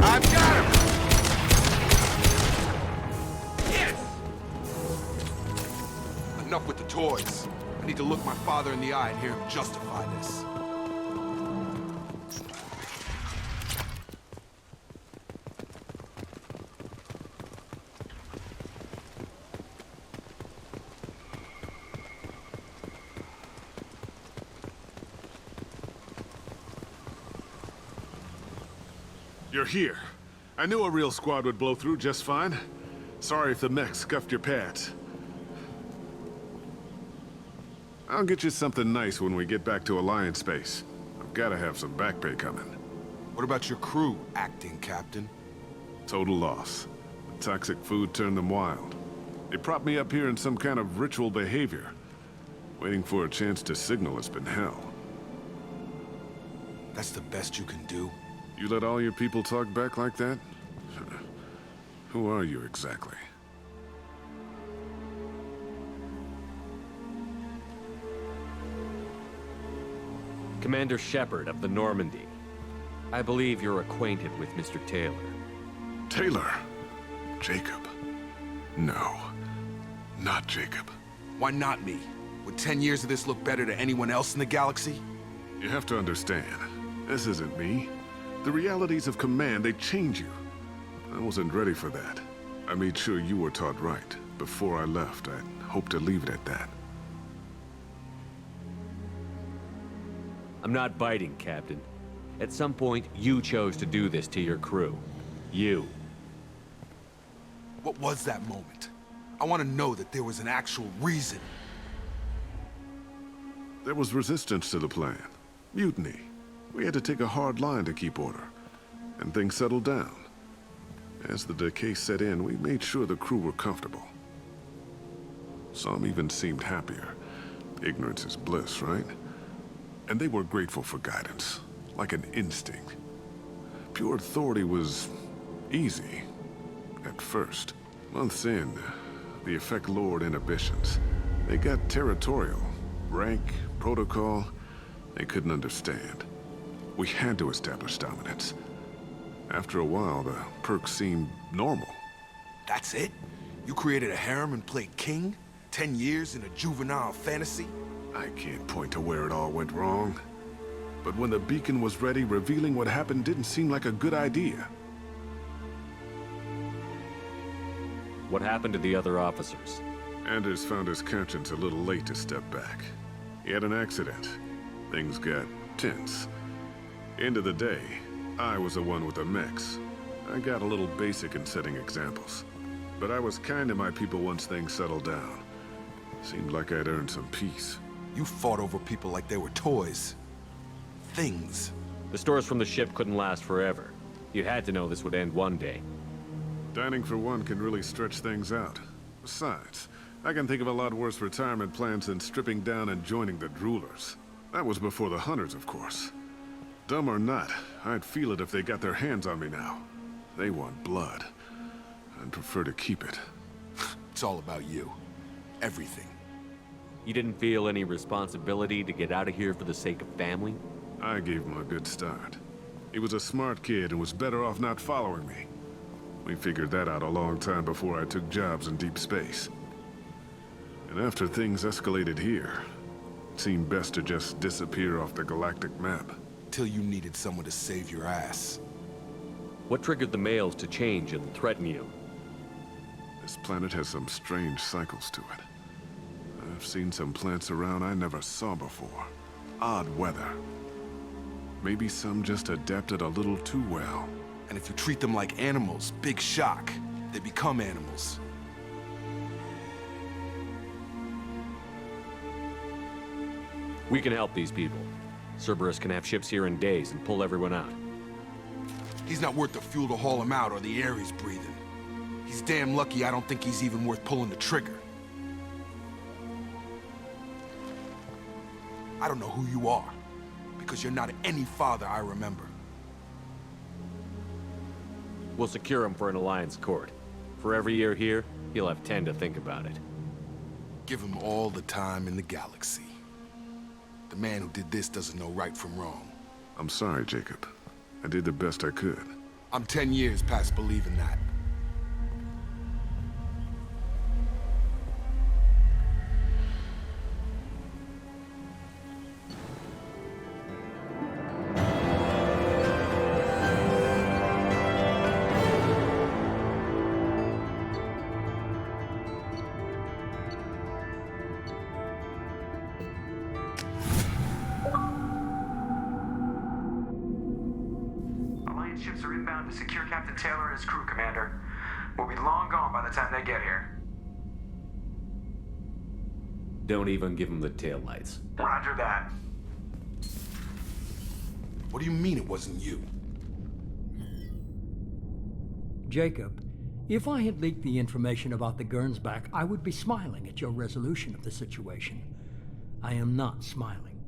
I've got him! Yes! Enough with the toys. I need to look my father in the eye and hear him justify this. You're here. I knew a real squad would blow through just fine. Sorry if the mech scuffed your pads. I'll get you something nice when we get back to Alliance space. I've gotta have some back pay coming. What about your crew, acting captain? Total loss. The toxic food turned them wild. They propped me up here in some kind of ritual behavior. Waiting for a chance to signal has been hell. That's the best you can do? You let all your people talk back like that? Who are you exactly? Commander Shepard of the Normandy. I believe you're acquainted with Mr. Taylor. Taylor? Jacob? No. Not Jacob. Why not me? Would 10 years of this look better to anyone else in the galaxy? You have to understand, this isn't me. The realities of command, they change you. I wasn't ready for that. I made sure you were taught right. Before I left, I hoped to leave it at that. I'm not biting, Captain. At some point, you chose to do this to your crew. You. What was that moment? I want to know that there was an actual reason. There was resistance to the plan. Mutiny. We had to take a hard line to keep order. And things settled down. As the decay set in, we made sure the crew were comfortable. Some even seemed happier. Ignorance is bliss, right? And they were grateful for guidance, like an instinct. Pure authority was easy, at first. Months in, the effect lowered inhibitions. They got territorial. Rank, protocol, they couldn't understand. We had to establish dominance. After a while, the perks seemed normal. That's it? You created a harem and played king? 10 years in a juvenile fantasy? I can't point to where it all went wrong. But when the beacon was ready, revealing what happened didn't seem like a good idea. What happened to the other officers? Anders found his conscience a little late to step back. He had an accident. Things got tense. End of the day, I was the one with the mechs. I got a little basic in setting examples. But I was kind to my people once things settled down. Seemed like I'd earned some peace. You fought over people like they were toys. Things. The stores from the ship couldn't last forever. You had to know this would end one day. Dining for one can really stretch things out. Besides, I can think of a lot worse retirement plans than stripping down and joining the Droolers. That was before the Hunters, of course. Dumb or not, I'd feel it if they got their hands on me now. They want blood. I'd prefer to keep it. It's all about you. Everything. You didn't feel any responsibility to get out of here for the sake of family? I gave him a good start. He was a smart kid and was better off not following me. We figured that out a long time before I took jobs in deep space. And after things escalated here, it seemed best to just disappear off the galactic map. Till you needed someone to save your ass. What triggered the males to change and threaten you? This planet has some strange cycles to it. I've seen some plants around I never saw before. Odd weather. Maybe some just adapted a little too well. And if you treat them like animals, big shock. They become animals. We can help these people. Cerberus can have ships here in days and pull everyone out. He's not worth the fuel to haul him out or the air he's breathing. He's damn lucky I don't think he's even worth pulling the trigger. I don't know who you are, because you're not any father I remember. We'll secure him for an Alliance court. For every year here, he'll have 10 to think about it. Give him all the time in the galaxy. The man who did this doesn't know right from wrong. I'm sorry, Jacob. I did the best I could. I'm 10 years past believing that. Ships are inbound to secure Captain Taylor and his crew, Commander. We'll be long gone by the time they get here. Don't even give him the taillights. Roger that. What do you mean it wasn't you? Jacob, if I had leaked the information about the Gernsback, I would be smiling at your resolution of the situation. I am not smiling.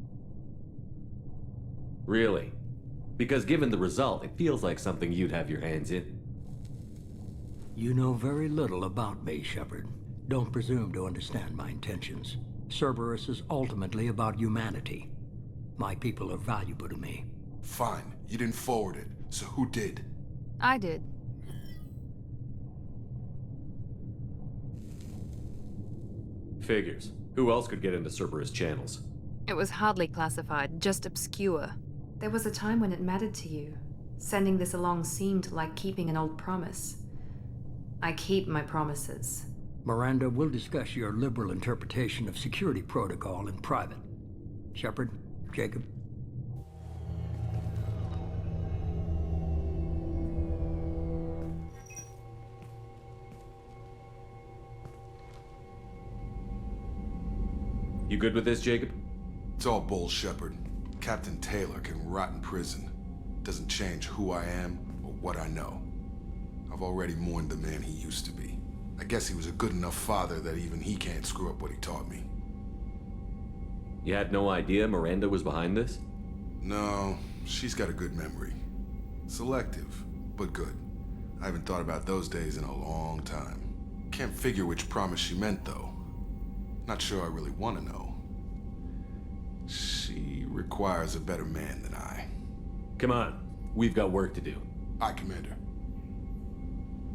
Really? Because given the result, it feels like something you'd have your hands in. You know very little about me, Shepard. Don't presume to understand my intentions. Cerberus is ultimately about humanity. My people are valuable to me. Fine. You didn't forward it. So who did? I did. Figures. Who else could get into Cerberus channels? It was hardly classified, just obscure. There was a time when it mattered to you. Sending this along seemed like keeping an old promise. I keep my promises. Miranda, we'll discuss your liberal interpretation of security protocol in private. Shepard, Jacob. You good with this, Jacob? It's all bull, Shepard. Captain Taylor can rot in prison. Doesn't change who I am or what I know. I've already mourned the man he used to be. I guess he was a good enough father that even he can't screw up what he taught me. You had no idea Miranda was behind this? No, she's got a good memory. Selective, but good. I haven't thought about those days in a long time. Can't figure which promise she meant, though. Not sure I really want to know. She requires a better man than I. Come on. We've got work to do. Aye, Commander.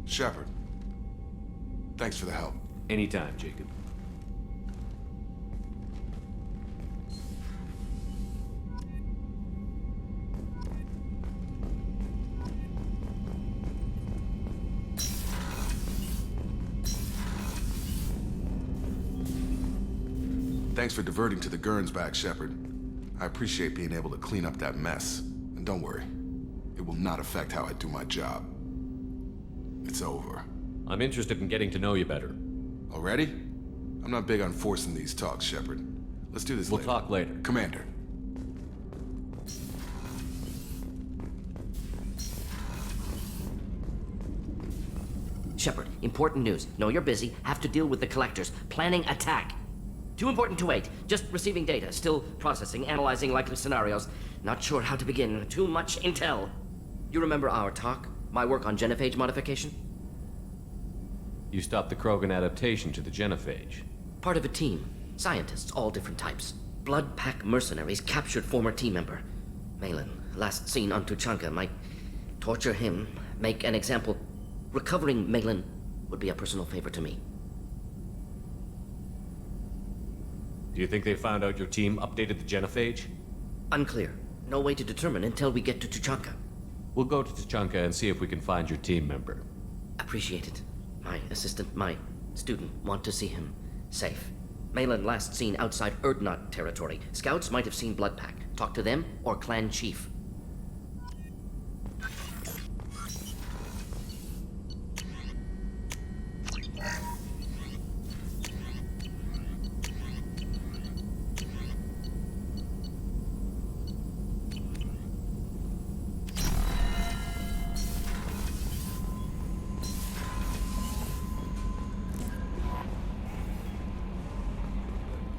Shepard. Thanks for the help. Anytime, Jacob. Thanks for diverting to the Gernsback, Shepard. I appreciate being able to clean up that mess. And don't worry, it will not affect how I do my job. It's over. I'm interested in getting to know you better. Already? I'm not big on forcing these talks, Shepard. Let's do this We'll later. talk later. Commander. Shepard, important news. Know you're busy. Have to deal with the collectors. Planning attack. Too important to wait. Just receiving data. Still processing, analyzing likely scenarios. Not sure how to begin. Too much intel. You remember our talk? My work on genophage modification? You stopped the Krogan adaptation to the genophage. Part of a team. Scientists, all different types. Blood Pack mercenaries captured former team member. Malin, last seen on Tuchanka, might torture him, make an example. Recovering Malin would be a personal favor to me. Do you think they found out your team updated the genophage? Unclear. No way to determine until we get to Tuchanka. We'll go to Tuchanka and see if we can find your team member. Appreciate it. My assistant, my student, want to see him safe. Malin last seen outside Erdnot territory. Scouts might have seen Bloodpack. Talk to them or Clan Chief.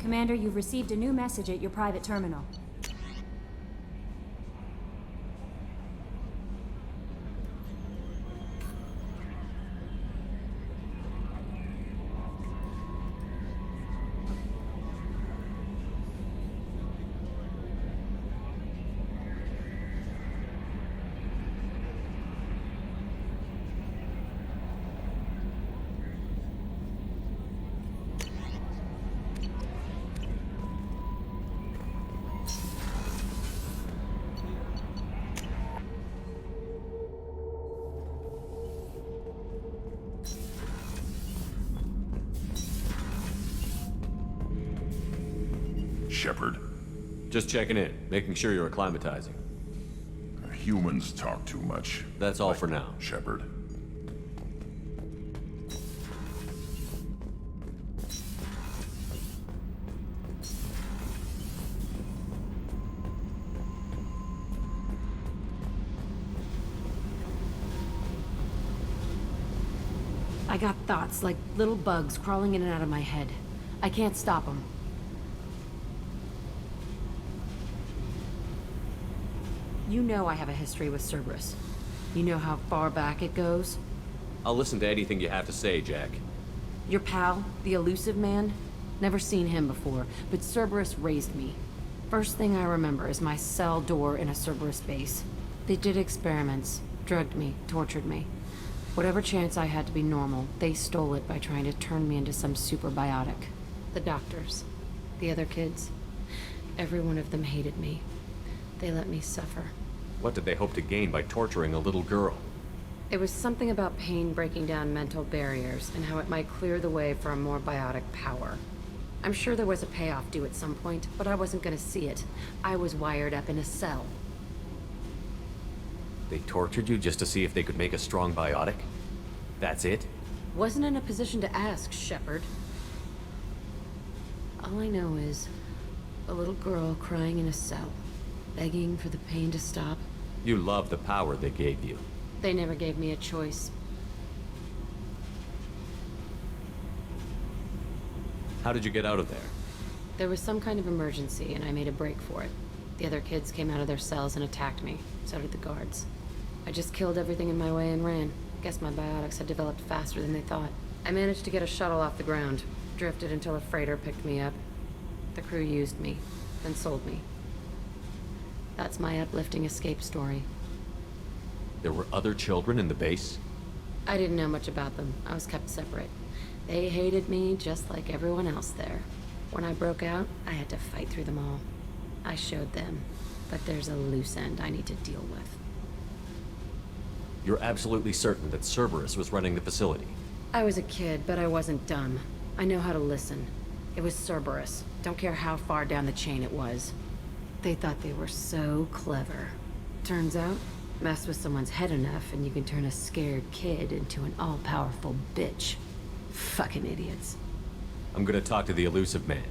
Commander, you've received a new message at your private terminal. Shepard? Just checking in, making sure you're acclimatizing. Humans talk too much. That's all for now. Shepard. I got thoughts like little bugs crawling in and out of my head. I can't stop them. You know I have a history with Cerberus. You know how far back it goes? I'll listen to anything you have to say, Jack. Your pal, the elusive man? Never seen him before, but Cerberus raised me. First thing I remember is my cell door in a Cerberus base. They did experiments, drugged me, tortured me. Whatever chance I had to be normal, they stole it by trying to turn me into some superbiotic. The doctors, the other kids, every one of them hated me. They let me suffer. What did they hope to gain by torturing a little girl? It was something about pain breaking down mental barriers and how it might clear the way for a more biotic power. I'm sure there was a payoff due at some point, but I wasn't gonna see it. I was wired up in a cell. They tortured you just to see if they could make a strong biotic? That's it? Wasn't in a position to ask, Shepard. All I know is a little girl crying in a cell, begging for the pain to stop. You love the power they gave you. They never gave me a choice. How did you get out of there? There was some kind of emergency, and I made a break for it. The other kids came out of their cells and attacked me. So did the guards. I just killed everything in my way and ran. Guess my biotics had developed faster than they thought. I managed to get a shuttle off the ground. Drifted until a freighter picked me up. The crew used me, then sold me. That's my uplifting escape story. There were other children in the base? I didn't know much about them. I was kept separate. They hated me just like everyone else there. When I broke out, I had to fight through them all. I showed them, but there's a loose end I need to deal with. You're absolutely certain that Cerberus was running the facility? I was a kid, but I wasn't dumb. I know how to listen. It was Cerberus. Don't care how far down the chain it was. They thought they were so clever. Turns out, mess with someone's head enough and you can turn a scared kid into an all-powerful bitch. Fucking idiots. I'm gonna talk to the elusive man,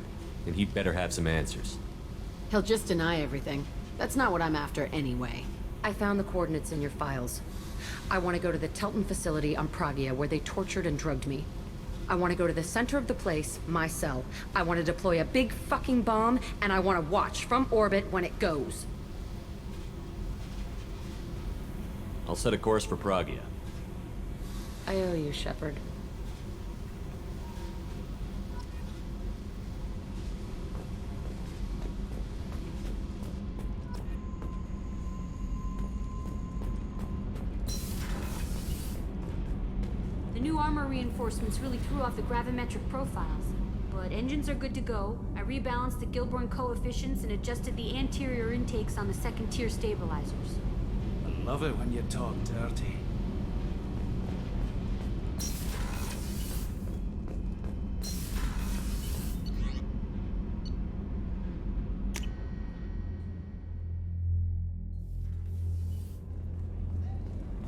and he'd better have some answers. He'll just deny everything. That's not what I'm after anyway. I found the coordinates in your files. I want to go to the Telton facility on Pragia where they tortured and drugged me. I want to go to the center of the place, my cell. I want to deploy a big fucking bomb, and I want to watch from orbit when it goes. I'll set a course for Pragia. I owe you, Shepard. The new armor reinforcements really threw off the gravimetric profiles. But engines are good to go. I rebalanced the Gilborn coefficients and adjusted the anterior intakes on the second-tier stabilizers. I love it when you talk dirty.